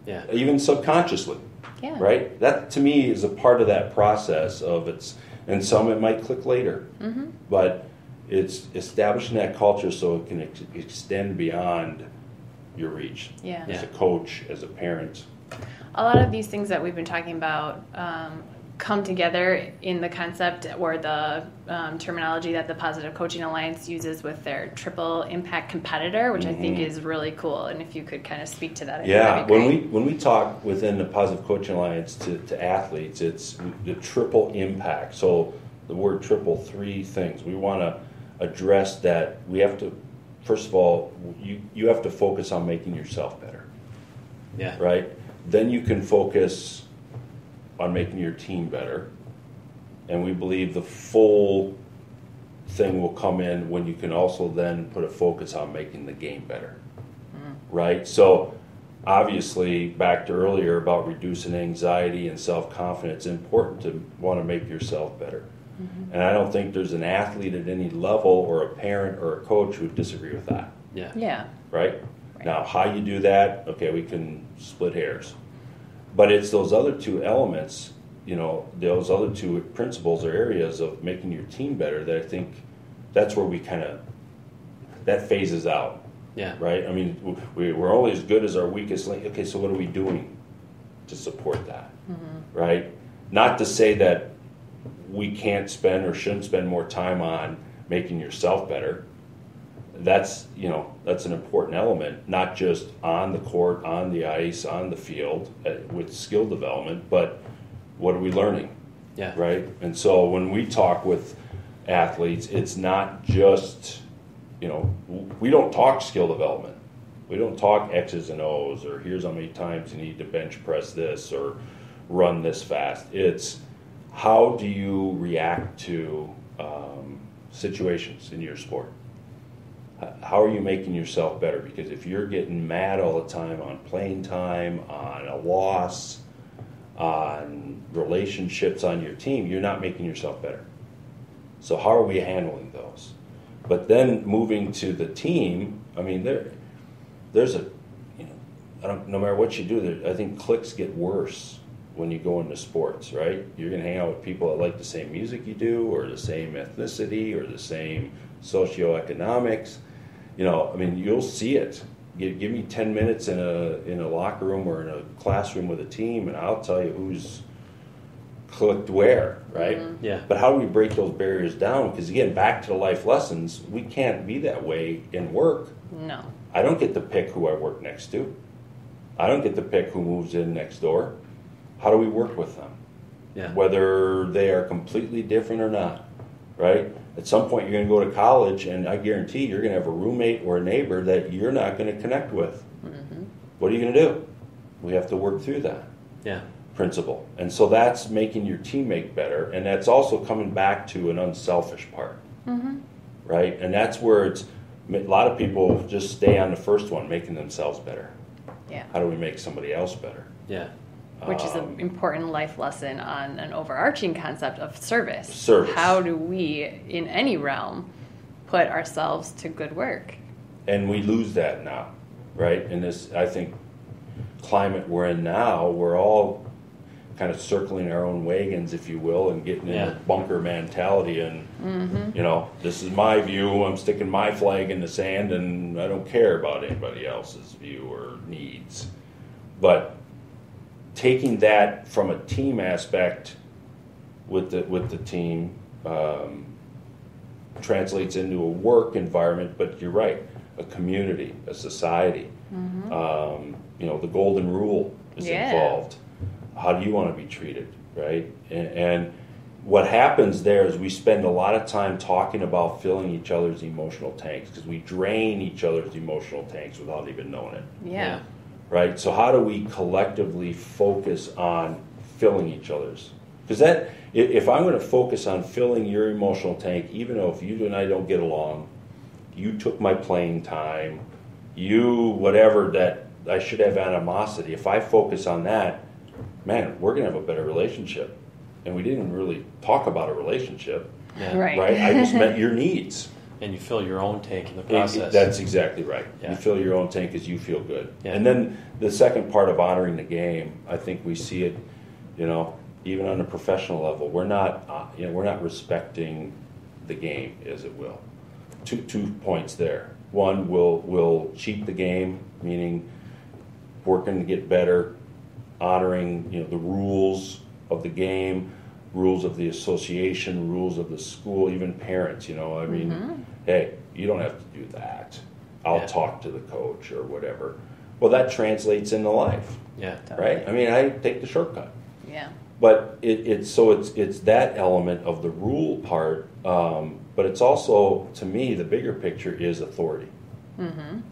Yeah. Even subconsciously. Yeah. Right? That, to me, is a part of that process of and some it might click later. But it's establishing that culture so it can extend beyond your reach. Yeah. As a coach, as a parent. A lot of these things that we've been talking about come together in the concept or the terminology that the Positive Coaching Alliance uses with their triple impact competitor, which I think is really cool. And if you could kind of speak to that, I think that'd be great. when we talk within the Positive Coaching Alliance to athletes, it's the triple impact. So the word triple, three things. We want to address that. We have to, first of all, you have to focus on making yourself better. Yeah. Right? Then you can focus on making your team better. And we believe the full thing will come in when you can also then put a focus on making the game better. Right? So obviously, back to earlier about reducing anxiety and self-confidence, it's important to want to make yourself better. And I don't think there's an athlete at any level or a parent or a coach who would disagree with that. Yeah. Right? Now, how you do that, okay, we can split hairs. But it's those other two elements, those other two principles or areas of making your team better that I think that's where we that phases out. Yeah. Right? I mean, we're only as good as our weakest link. Okay, so what are we doing to support that? Right? Not to say that we can't spend or shouldn't spend more time on making yourself better. That's an important element, not just on the court, on the ice, on the field with skill development, but what are we learning? Yeah. Right? And so when we talk with athletes, it's not just, we don't talk skill development. We don't talk X's and O's or here's how many times you need to bench press this or run this fast. It's how do you react to situations in your sport? How are you making yourself better? Because if you're getting mad all the time on playing time, on a loss, on relationships on your team, you're not making yourself better. So how are we handling those? But then moving to the team, I mean, there's no matter what you do, I think cliques get worse when you go into sports, right? You're going to hang out with people that like the same music you do or the same ethnicity or the same socioeconomics. You'll see it. Give me 10 minutes in a locker room or in a classroom with a team, and I'll tell you who's clicked where, right? Yeah. But how do we break those barriers down? Because again, back to the life lessons, we can't be that way in work. No. I don't get to pick who I work next to. I don't get to pick who moves in next door. How do we work with them? Yeah. Whether they are completely different or not, right? At some point, you're going to go to college, and I guarantee you're going to have a roommate or a neighbor that you're not going to connect with. What are you going to do? We have to work through that principle. And so that's making your teammate better, and that's also coming back to an unselfish part, right? And that's where a lot of people just stay on the first one, making themselves better. Yeah. How do we make somebody else better? Yeah. Which is an important life lesson on an overarching concept of service. Service. How do we, in any realm, put ourselves to good work? And we lose that now, right? In this, I think, climate we're in now, we're all kind of circling our own wagons, if you will, and getting in a bunker mentality. And, this is my view. I'm sticking my flag in the sand, and I don't care about anybody else's view or needs. But taking that from a team aspect with the team translates into a work environment, but you're right, a community, a society. The golden rule is involved. How do you want to be treated, right? And what happens there is we spend a lot of time talking about filling each other's emotional tanks because we drain each other's emotional tanks without even knowing it. Yeah. Right? So how do we collectively focus on filling each other's? Because if I'm going to focus on filling your emotional tank, even though if you and I don't get along, you took my playing time, whatever, that I should have animosity. If I focus on that, man, we're going to have a better relationship. And we didn't really talk about a relationship. Yeah. Right. I just met your needs. And you fill your own tank in the process. That's exactly right. Yeah. You fill your own tank because you feel good. Yeah. And then the second part of honoring the game, I think we see it, even on a professional level. We're not respecting the game, as it will. Two points there. One, we'll cheat the game, meaning working to get better, honoring, the rules of the game, rules of the association, rules of the school, even parents, I mean, hey, you don't have to do that. I'll talk to the coach or whatever. Well, that translates into life. Yeah. Right? I mean, I take the shortcut. Yeah. But it's that element of the rule part, but it's also, to me, the bigger picture is authority.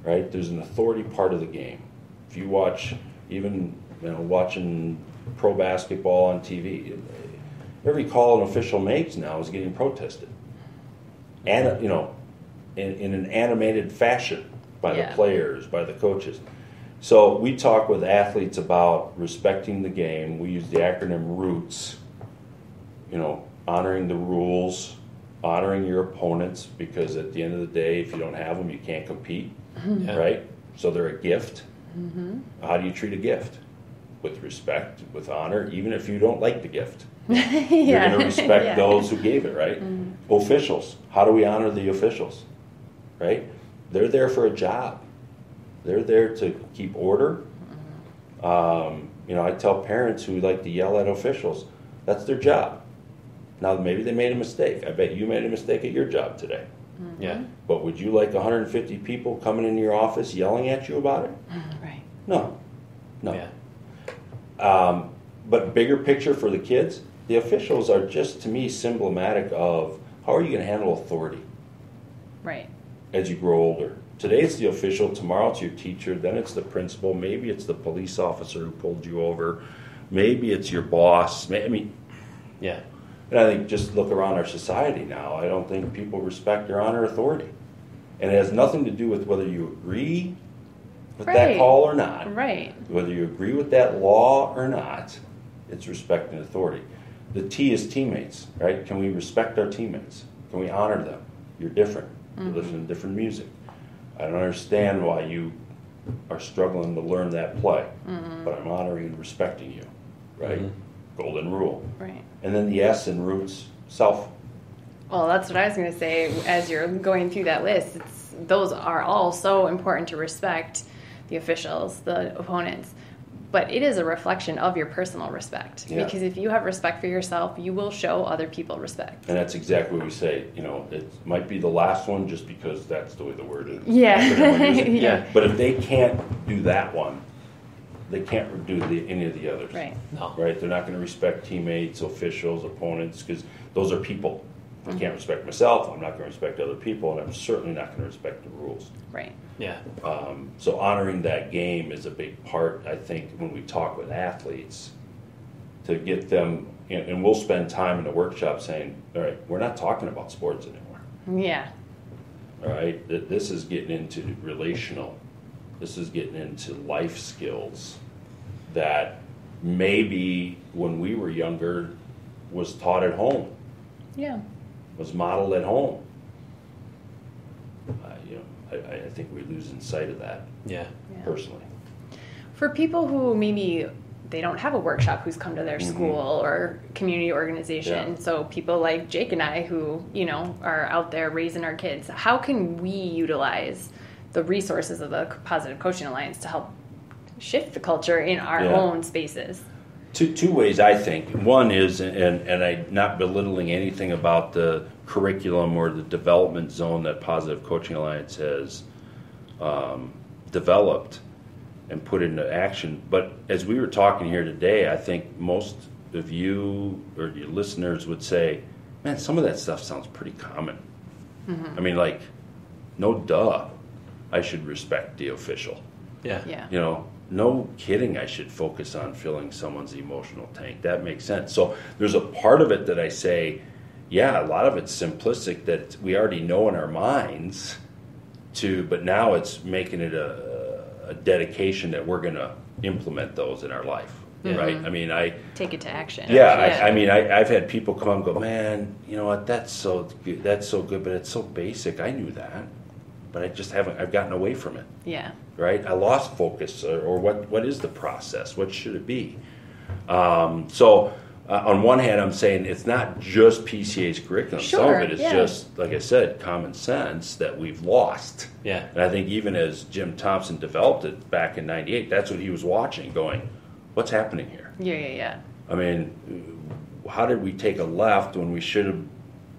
Right? There's an authority part of the game. If you watch, even watching pro basketball on TV, every call an official makes now is getting protested, and in an animated fashion by the players, by the coaches. So we talk with athletes about respecting the game. We use the acronym ROOTS, honoring the rules, honoring your opponents, because at the end of the day, if you don't have them, you can't compete, right? So they're a gift. How do you treat a gift? With respect, with honor, even if you don't like the gift. You're going to respect those who gave it, right? Officials, how do we honor the officials, right? They're there for a job. They're there to keep order. I tell parents who like to yell at officials, that's their job. Now, maybe they made a mistake. I bet you made a mistake at your job today. Yeah. But would you like 150 people coming into your office yelling at you about it? Right. No. Yeah. But bigger picture for the kids, the officials are just, to me, symptomatic of how are you going to handle authority Right. as you grow older. Today it's the official, tomorrow it's your teacher, then it's the principal, maybe it's the police officer who pulled you over, maybe it's your boss. I mean, Yeah. and I think just look around our society now, I don't think people respect or honor authority. And it has nothing to do with whether you agree with that call or not. Right. Whether you agree with that law or not, it's respect and authority. The T is teammates, right? Can we respect our teammates? Can we honor them? You're different. You listen to different music. I don't understand why you are struggling to learn that play, but I'm honoring and respecting you, right? Golden rule. Right. And then the S in roots, self. Well, that's what I was going to say. As you're going through that list, those are all so important to respect the officials, the opponents. But it is a reflection of your personal respect. Yeah. Because if you have respect for yourself, you will show other people respect. And that's exactly what we say. It might be the last one just because that's the way the word is. Yeah. Yeah. But if they can't do that one, they can't do any of the others. Right. No. Right? They're not going to respect teammates, officials, opponents, because those are people. I can't respect myself. I'm not going to respect other people, and I'm certainly not going to respect the rules. Right. Yeah. So honoring that game is a big part, I think, when we talk with athletes, to get them, and we'll spend time in the workshop saying, all right, we're not talking about sports anymore. Yeah. All right? This is getting into relational. This is getting into life skills that maybe when we were younger was taught at home. Yeah. Was modeled at home. I think we're losing sight of that, Yeah. personally. For people who maybe they don't have a workshop who's come to their school or community organization, so people like Jake and I who, are out there raising our kids, how can we utilize the resources of the Positive Coaching Alliance to help shift the culture in our own spaces? Two ways, I think. One is, and I'm not belittling anything about the curriculum or the development zone that Positive Coaching Alliance has developed and put into action. But as we were talking here today, I think most of you or your listeners would say, man, some of that stuff sounds pretty common. I mean, like, no duh, I should respect the official. Yeah. Yeah. No kidding, I should focus on filling someone's emotional tank. That makes sense. So there's a part of it that I say, yeah, a lot of it's simplistic that we already know in our minds, but now it's making it a dedication that we're going to implement those in our life, right? I mean, Take it to action. Yeah, I mean, I've had people come and go, man, you know what, that's so good, but it's so basic. I knew that, but I've gotten away from it. Yeah. Right? I lost focus, or what is the process? What should it be? So on one hand, I'm saying it's not just PCA's curriculum. Sure, Some of it is just, like I said, common sense that we've lost. Yeah. And I think even as Jim Thompson developed it back in '98, that's what he was watching, going, what's happening here? Yeah. I mean, how did we take a left when we should have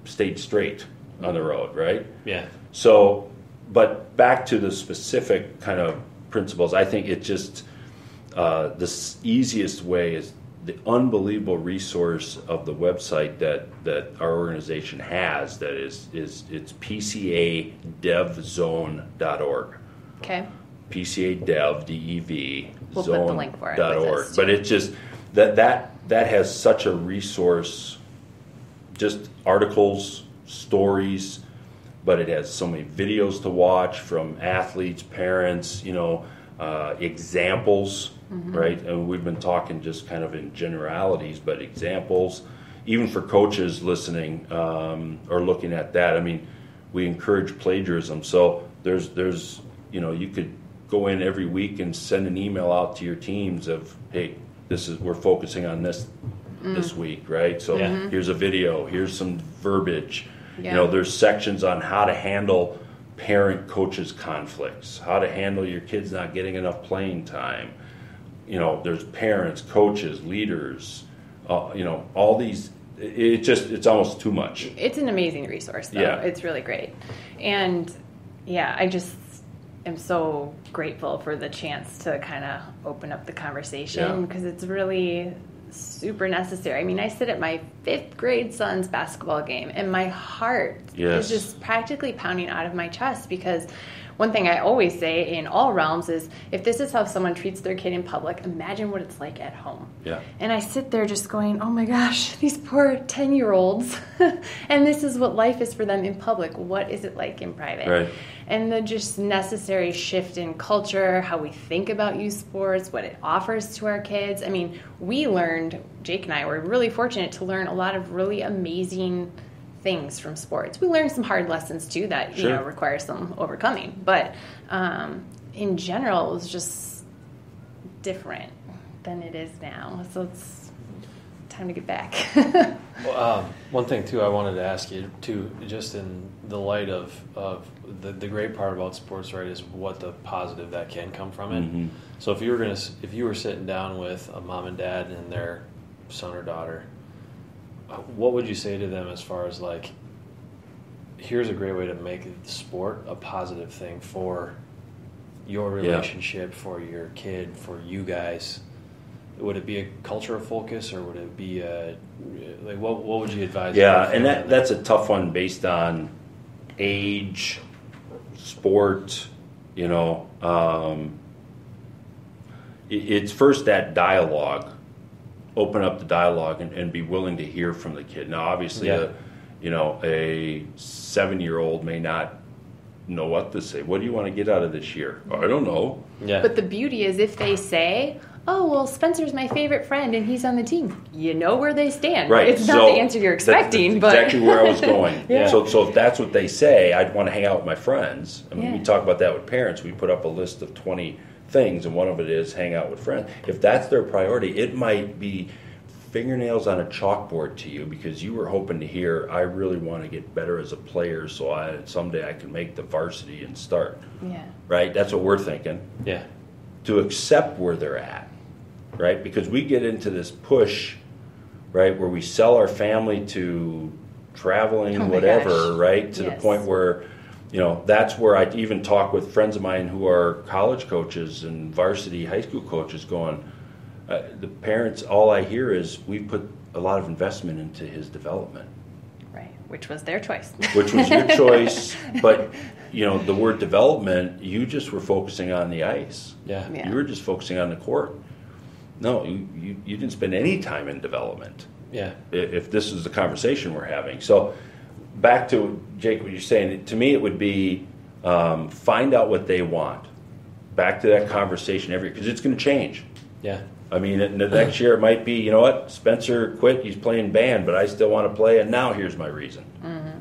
stayed straight on the road, right? Yeah. So, but back to the specific kind of principles, I think it just, the easiest way is the unbelievable resource of the website that our organization has, that it's pcadevzone.org. Okay. PCADev, D-E-V, We'll put the link for it with zone.org. us, But too. it's just, that has such a resource, just articles, stories, but it has so many videos to watch from athletes, parents, examples, right? And we've been talking just kind of in generalities, but examples, even for coaches listening or looking at that. I mean, we encourage plagiarism. So there's you could go in every week and send an email out to your teams of, hey, we're focusing on this week, right? So Yeah. here's a video, here's some verbiage. Yeah. There's sections on how to handle parent-coaches conflicts, how to handle your kids not getting enough playing time. There's parents, coaches, leaders, all these. It's almost too much. It's an amazing resource, though. Yeah. It's really great. And, yeah, I just am so grateful for the chance to kind of open up the conversation because it's really super necessary. I mean, I sit at my 5th grade son's basketball game, and my heart Yes. is just practically pounding out of my chest because one thing I always say in all realms is if this is how someone treats their kid in public, imagine what it's like at home. Yeah. And I sit there just going, oh my gosh, these poor 10-year-olds. And this is what life is for them in public. What is it like in private? Right. And the just necessary shift in culture, how we think about youth sports, what it offers to our kids. I mean, Jake and I were really fortunate to learn a lot of really amazing things from sports. We learned some hard lessons too that Sure. require some overcoming. But in general, it was just different than it is now. So it's time to get back. One thing too, I wanted to ask you too, just in the light of the great part about sports, right, is what the positive that can come from it. Mhm. So if you were sitting down with a mom and dad and their son or daughter, what would you say to them as far as like, here's a great way to make sport a positive thing for your relationship, for your kid, for you guys? Would it be a cultural focus, or would it be what would you advise? Yeah, and that's a tough one based on age, sport. It's first that dialogue. Open up the dialogue and be willing to hear from the kid. Now, obviously, Yeah. a 7-year-old may not know what to say. What do you want to get out of this year? I don't know. Yeah. But the beauty is if they say, oh, well, Spencer's my favorite friend and he's on the team, you know where they stand. Right. It's not the answer you're expecting, that's but exactly where I was going. Yeah. So if that's what they say, I'd want to hang out with my friends. I mean, we Yeah. talk about that with parents. We put up a list of 20 things, and one of it is hang out with friends. If that's their priority, it might be fingernails on a chalkboard to you because you were hoping to hear, I really want to get better as a player so someday I can make the varsity and start. yeah. Right? That's what we're thinking. Yeah. To accept where they're at, right? Because we get into this push, right, where we sell our family to traveling, Oh my whatever, gosh. right, to the Yes. point where, that's where I even talk with friends of mine who are college coaches and varsity high school coaches going, the parents, all I hear is we put a lot of investment into his development. Right. Which was their choice. Which was your choice, but the word development, you just were focusing on the ice. Yeah. Yeah. You were just focusing on the court. No, you didn't spend any time in development. Yeah. If this is the conversation we're having. So back to Jake, what you're saying, to me it would be find out what they want. Back to that conversation because it's going to change. Yeah. I mean, the next year it might be, Spencer quit, he's playing band, but I still want to play, and now here's my reason.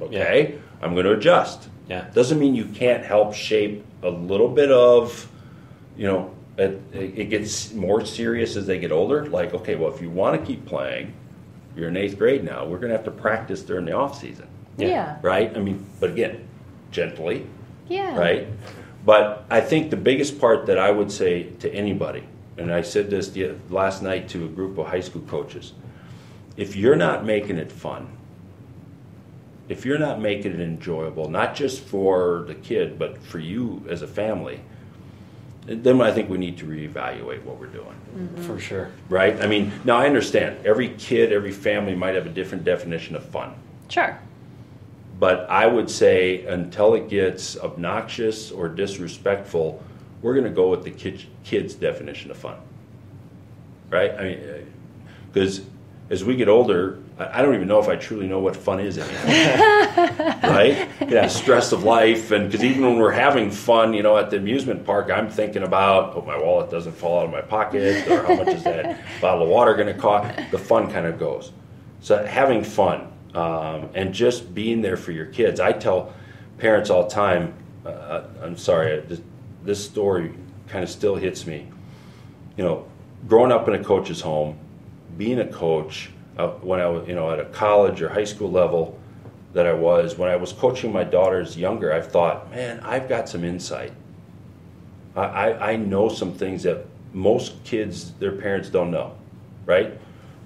Okay, I'm going to adjust. Yeah. Doesn't mean you can't help shape a little bit of, it gets more serious as they get older. Like, okay, well, if you want to keep playing, you're in 8th grade now, we're going to have to practice during the off season, Yeah. right? I mean, but again, gently, Yeah. right? But I think the biggest part that I would say to anybody and I said this last night to a group of high school coaches, if you're not making it fun, if you're not making it enjoyable, not just for the kid, but for you as a family, then I think we need to reevaluate what we're doing. Mm-hmm. For sure. Right? I mean, now I understand. Every kid, every family might have a different definition of fun. Sure. But I would say until it gets obnoxious or disrespectful, we're going to go with the kid's definition of fun. Right? I mean, because as we get older, I don't even know if I truly know what fun is anymore. Right? Yeah, stress of life. And because even when we're having fun, at the amusement park, I'm thinking about, hope my wallet doesn't fall out of my pocket, or how much is that bottle of water going to cost? The fun kind of goes. So having fun and just being there for your kids. I tell parents all the time, I'm sorry, this story kind of still hits me. Growing up in a coach's home, being a coach, when I was, at a college or high school level when I was coaching my daughters younger, I thought, man, I've got some insight. I know some things that most kids, their parents don't know, right?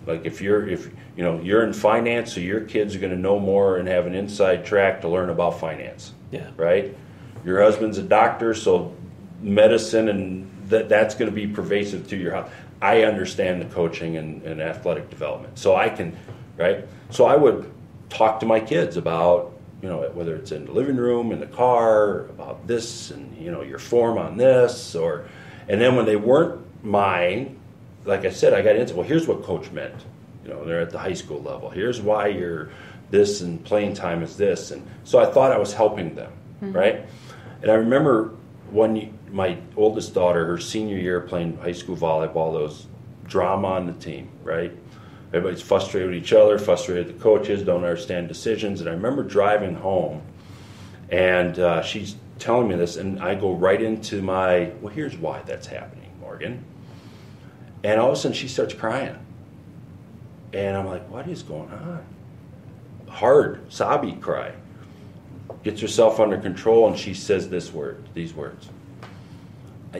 Like if you're in finance, so your kids are going to know more and have an inside track to learn about finance. Yeah. Right? Your husband's a doctor, so medicine and that's going to be pervasive to your house. I understand the coaching and athletic development, so I can, right? So I would talk to my kids about, whether it's in the living room, in the car, about this and, your form on this, and then when they weren't mine, like I said, I got into, well, here's what coach meant. They're at the high school level. Here's why you're this and playing time is this. And so I thought I was helping them, right? And I remember my oldest daughter, her senior year, playing high school volleyball, there was drama on the team, right? Everybody's frustrated with each other, frustrated with the coaches, don't understand decisions. And I remember driving home, and she's telling me this, and I go right into well, here's why that's happening, Morgan. And all of a sudden, she starts crying. And I'm like, what is going on? Hard, sobby cry. Gets herself under control, and she says these words.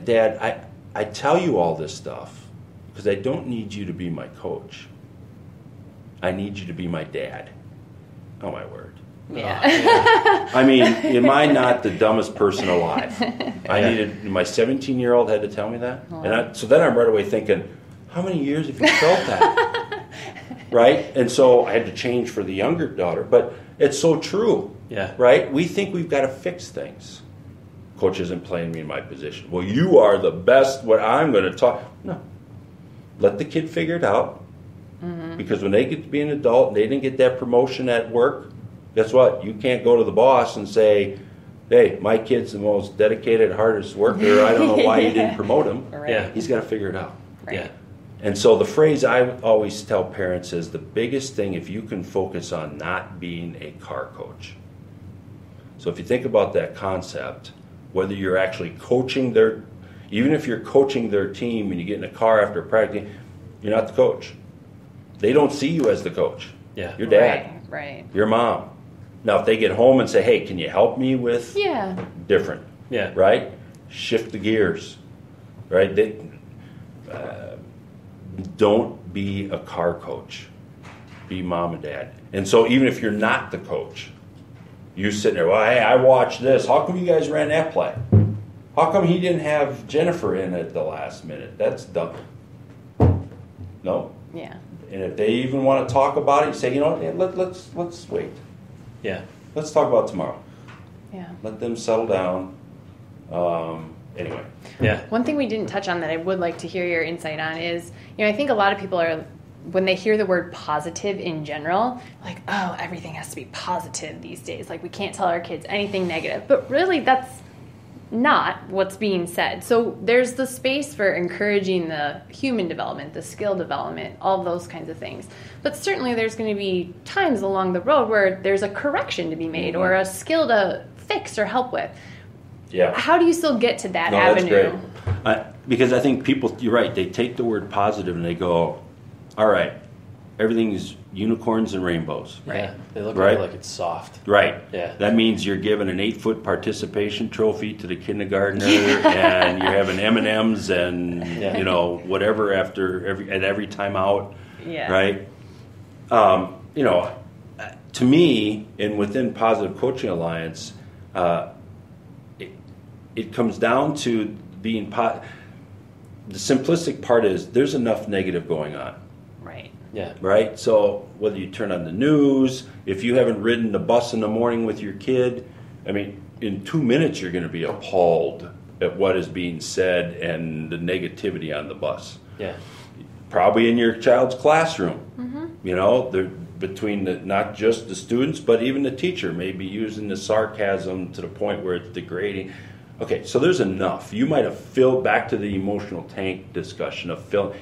Dad, I tell you all this stuff because I don't need you to be my coach. I need you to be my dad. Oh, my word. Yeah. I mean, am I not the dumbest person alive? My 17-year-old had to tell me that. Oh. And so then I'm right away thinking, how many years have you felt that? Right? And so I had to change for the younger daughter. But it's so true. Yeah. Right? We think we've got to fix things. Coach isn't playing me in my position. Well, you are the best. What I'm going to talk. No. Let the kid figure it out. Mm-hmm. Because when they get to be an adult and they didn't get that promotion at work, guess what? You can't go to the boss and say, hey, my kid's the most dedicated, hardest worker. I don't know why you didn't promote him. Right. Yeah. He's got to figure it out. Right. Yeah. And so the phrase I always tell parents is the biggest thing if you can focus on not being a car coach. So if you think about that concept, whether you're actually coaching even if you're coaching their team and you get in a car after practice, you're not the coach. They don't see you as the coach. Yeah. Your dad. Right. Your mom. Now, if they get home and say, hey, can you help me with? Yeah. Different. Yeah. Right? Shift the gears. Right? Don't be a car coach. Be mom and dad. And so even if you're not the coach, you're sitting there, well, hey, I watched this. How come you guys ran that play? How come he didn't have Jennifer in at the last minute? That's dumb. No. Yeah. And if they even want to talk about it, you say, let's wait. Yeah. Let's talk about tomorrow. Yeah. Let them settle down. Anyway. Yeah. One thing we didn't touch on that I would like to hear your insight on is, I think a lot of people are, when they hear the word positive in general, like, oh, everything has to be positive these days. Like, we can't tell our kids anything negative. But really, that's not what's being said. So there's the space for encouraging the human development, the skill development, all those kinds of things. But certainly there's going to be times along the road where there's a correction to be made Mm-hmm. or a skill to fix or help with. Yeah. How do you still get to that No, avenue? that's great. Because I think people, you're right, they take the word positive and they go, all right, everything is unicorns and rainbows. Yeah, they look Right. like it's soft. Right. Yeah. That means you're giving an 8-foot participation trophy to the kindergartner, and you're having M&Ms and Yeah. whatever after every time out. Yeah. Right. To me, and within Positive Coaching Alliance, it comes down to being the simplistic part is there's enough negative going on. Right. Yeah. Right? So whether you turn on the news, if you haven't ridden the bus in the morning with your kid, I mean, in 2 minutes you're going to be appalled at what is being said and the negativity on the bus. Yeah. Probably in your child's classroom. Mm-hmm. They're between not just the students, but even the teacher may be using the sarcasm to the point where it's degrading. Okay, so there's enough. You might have filled, back to the emotional tank discussion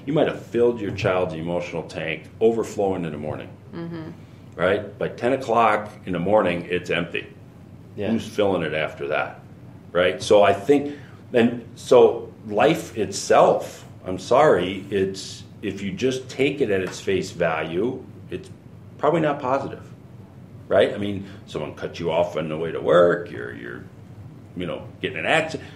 you might have filled your child's emotional tank overflowing in the morning. Mm-hmm. Right? By 10 o'clock in the morning, it's empty. Yeah. Who's filling it after that? Right? So I think, life itself, I'm sorry, if you just take it at its face value, it's probably not positive. Right? I mean, someone cut you off on the way to work, you're getting an accident.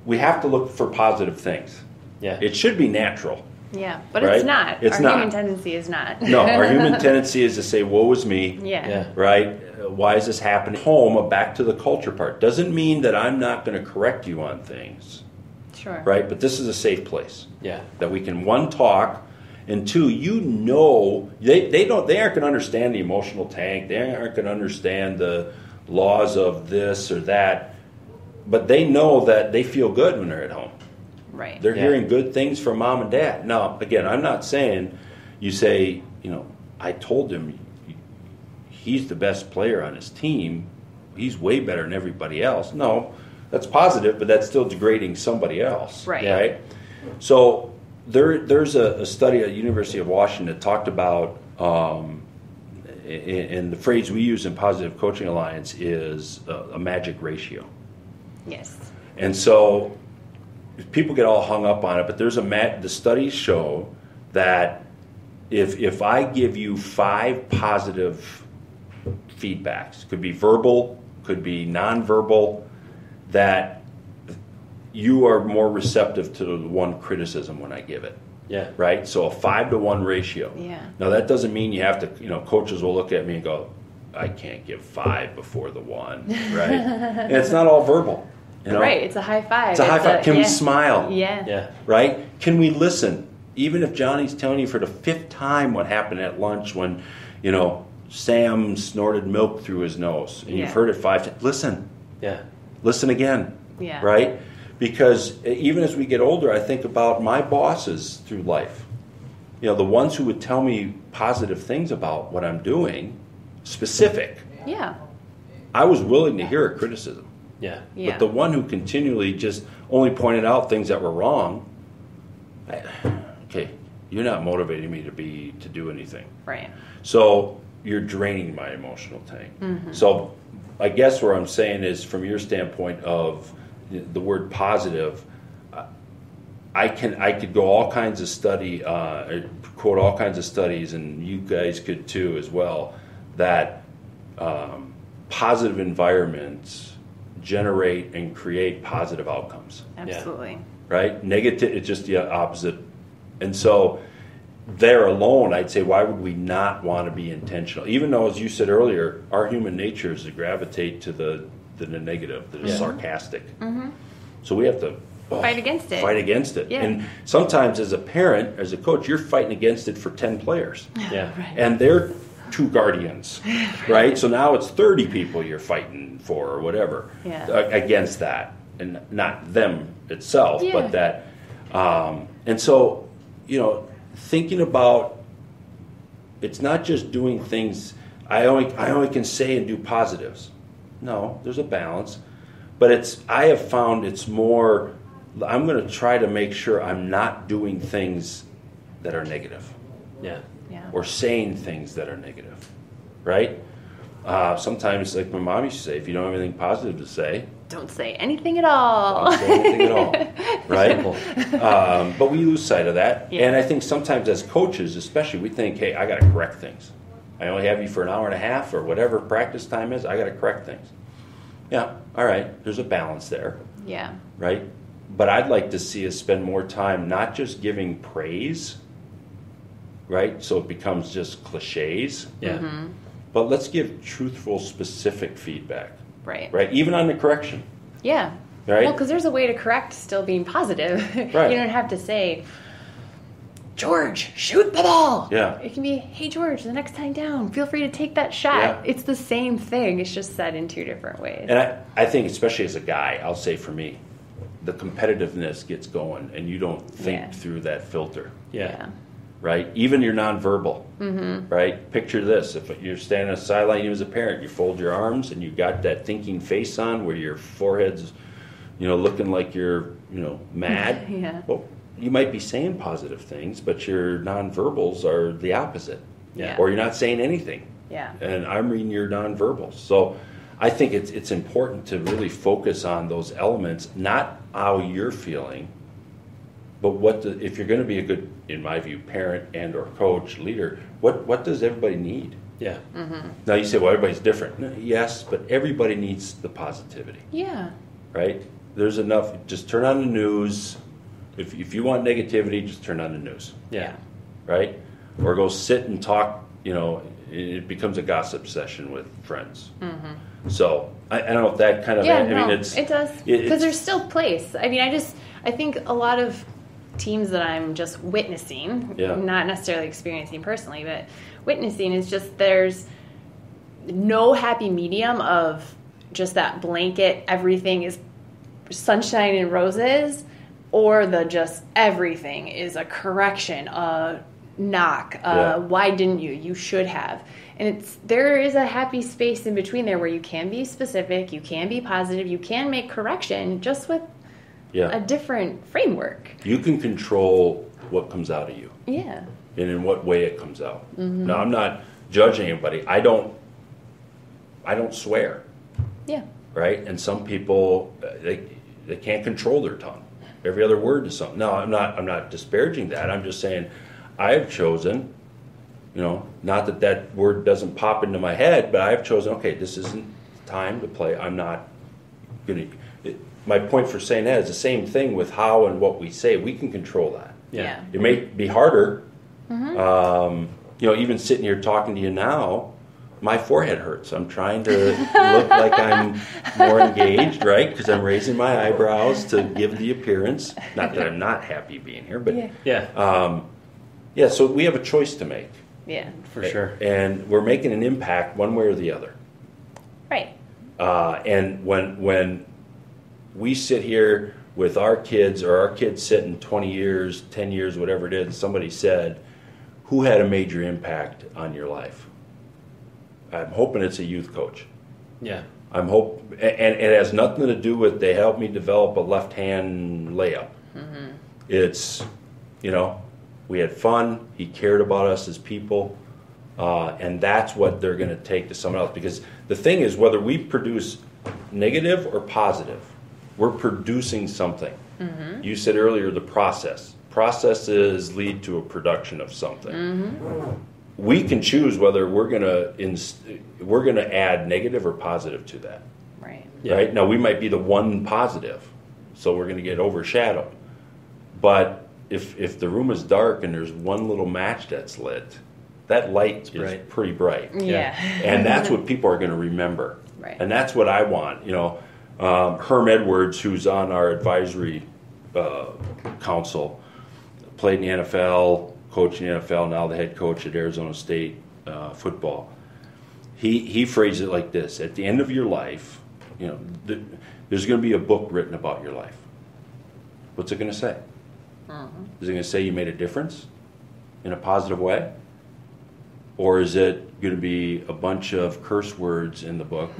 We have to look for positive things. Yeah. It should be natural. Yeah, but Right? it's not. It's Our not. human tendency is not. No, our human tendency is to say, woe is me. Yeah. Yeah. Right? Why is this happening? Home, back to the culture part. Doesn't mean that I'm not going to correct you on things. Sure. Right? But this is a safe place. Yeah. That we can, one, talk, and two, they aren't going to understand the emotional tank. They aren't going to understand the laws of this or that. But they know that they feel good when they're at home. Right. They're Yeah. hearing good things from mom and dad. Now, again, I'm not saying you say, I told him he's the best player on his team. He's way better than everybody else. No, that's positive, but that's still degrading somebody else. Right. Right? So there's a study at the University of Washington that talked about, and the phrase we use in Positive Coaching Alliance is a magic ratio. Yes. And so people get all hung up on it, but the studies show that if I give you 5 positive feedbacks, could be verbal, could be nonverbal, that you are more receptive to the one criticism when I give it. Yeah. Right? So a 5-to-1 ratio. Yeah. Now that doesn't mean you have to, coaches will look at me and go, I can't give 5 before the 1, right? And it's not all verbal. Right. It's a high five. It's a high five. Can we smile? Yeah. Yeah. Right? Can we listen? Even if Johnny's telling you for the 5th time what happened at lunch when, Sam snorted milk through his nose, and Yeah. you've heard it 5 times. Listen. Yeah. Listen again. Yeah. Right? Because even as we get older, I think about my bosses through life. The ones who would tell me positive things about what I'm doing, specific. Yeah. I was willing to hear a criticism. Yeah. Yeah. But the one who continually just only pointed out things that were wrong, okay, you're not motivating me to do anything. Right. So you're draining my emotional tank. Mm-hmm. So I guess what I'm saying is, from your standpoint of the word positive, I could go all kinds of quote all kinds of studies, and you guys could too as well, that positive environments generate and create positive outcomes. Absolutely. Right? Negative, it's just the opposite. And so there alone, I'd say, why would we not want to be intentional? Even though, as you said earlier, our human nature is to gravitate to the negative, the sarcastic. Mm-hmm. So we have to Fight against it. Fight against it. Yeah. And sometimes as a parent, as a coach, you're fighting against it for 10 players. Yeah. Right. And they're 2 guardians, right? So now it's 30 people you're fighting for or whatever against that. And not them itself, but that. And so, thinking about, it's not just doing things, I only can say and do positives. No, there's a balance. But I have found it's more, I'm going to try to make sure I'm not doing things that are negative. Yeah. Yeah. Or saying things that are negative, right? Sometimes, like my mom used to say, if you don't have anything positive to say, don't say anything at all. Don't say anything at all, right? But we lose sight of that. Yeah. And I think sometimes as coaches, especially, we think, hey, I got to correct things. I only have you for an hour and a half or whatever practice time is. I got to correct things. Yeah, all right. There's a balance there, Yeah. right? But I'd like to see us spend more time not just giving praise, right? So it becomes just cliches. Yeah. Mm-hmm. But let's give truthful, specific feedback, Right. right? Even on the correction, Yeah. right? Well, because there's a way to correct still being positive. Right. You don't have to say, George, shoot the ball. Yeah. It can be, hey, George, the next time down, feel free to take that shot. Yeah. It's the same thing. It's just said in two different ways. And I think, especially as a guy, I'll say for me, the competitiveness gets going and you don't think Yeah. through that filter, Yeah. right? Even your nonverbal, Mm-hmm. right? Picture this. If you're standing on the sideline, you as a parent, you fold your arms and you got that thinking face on where your forehead's, looking like you're, mad. Yeah. Well, you might be saying positive things, but your nonverbals are the opposite. Yeah. Or you're not saying anything. Yeah. And I'm reading your nonverbals. So I think it's important to really focus on those elements, not how you're feeling, but if you're going to be a good, in my view, parent and or coach, leader, what does everybody need? Yeah. Mm-hmm. Now you say, well, everybody's different. No, yes, but everybody needs the positivity, Yeah. right? There's enough. Just turn on the news. If you want negativity, just turn on the news, Yeah. right? Or go sit and talk, it becomes a gossip session with friends. Mm-hmm. So I don't know if that kind of, Yeah, I mean, no, it's, it does. it's- Because there's still place. I mean, I think a lot of teams that I'm just witnessing, Yeah. not necessarily experiencing personally, but witnessing is just there's no happy medium of just that blanket, everything is sunshine and roses, or the just everything is a correction, a knock, Yeah. why didn't you? You should have. And there is a happy space in between there where you can be specific, you can be positive, you can make correction just with yeah. a different framework. You can control what comes out of you Yeah. and in what way it comes out. Mm-hmm. Now, I'm not judging anybody. I don't swear, Yeah. right? And some people, they can't control their tongue. Every other word is something. No, I'm not disparaging that. I'm just saying I've chosen, not that word doesn't pop into my head, but I've chosen, okay, this isn't time to play. I'm not going to. My point for saying that is the same thing with how and what we say. We can control that. Yeah. It may be harder. Mm-hmm. Even sitting here talking to you now, my forehead hurts. I'm trying to look like I'm more engaged, right? Because I'm raising my eyebrows to give the appearance. Not that I'm not happy being here, but Yeah. so we have a choice to make. Yeah. For sure. And we're making an impact one way or the other. Right. And when we sit here with our kids, or our kids sit in 20 years, 10 years, whatever it is, somebody said, who had a major impact on your life? I'm hoping it's a youth coach. Yeah. And it has nothing to do with they helped me develop a left-hand layup. Mm-hmm. It's, we had fun. He cared about us as people. And that's what they're going to take to someone else. Because the thing is, whether we produce negative or positive, we're producing something. Mm-hmm. You said earlier the process. Processes lead to a production of something. Mm-hmm. We can choose whether we're going to add negative or positive to that. Right. Yeah. Right? Now we might be the one positive, so we're going to get overshadowed. But if the room is dark and there's one little match that's lit, that light is bright. pretty bright. Yeah. And that's what people are going to remember. Right. And that's what I want. Herm Edwards, who's on our advisory council, played in the NFL, coached in the NFL, now the head coach at Arizona State football. He phrased it like this: at the end of your life, there's going to be a book written about your life. What's it going to say? Is it going to say you made a difference in a positive way? Or is it going to be a bunch of curse words in the book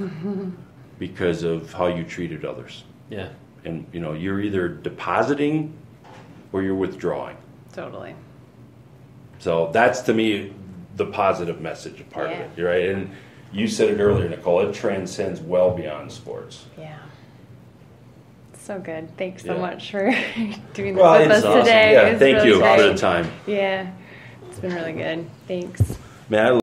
because of how you treated others? Yeah. And, you're either depositing or you're withdrawing. Totally. So that's, to me, the positive message part of it, right? And you said it earlier, Nicole, it transcends well beyond sports. Yeah. So good. Thanks so Yeah. much for doing this Well, with us it's awesome. today. Yeah, It was thank really you great. for the time. Yeah, it's been really good. Thanks. Man, I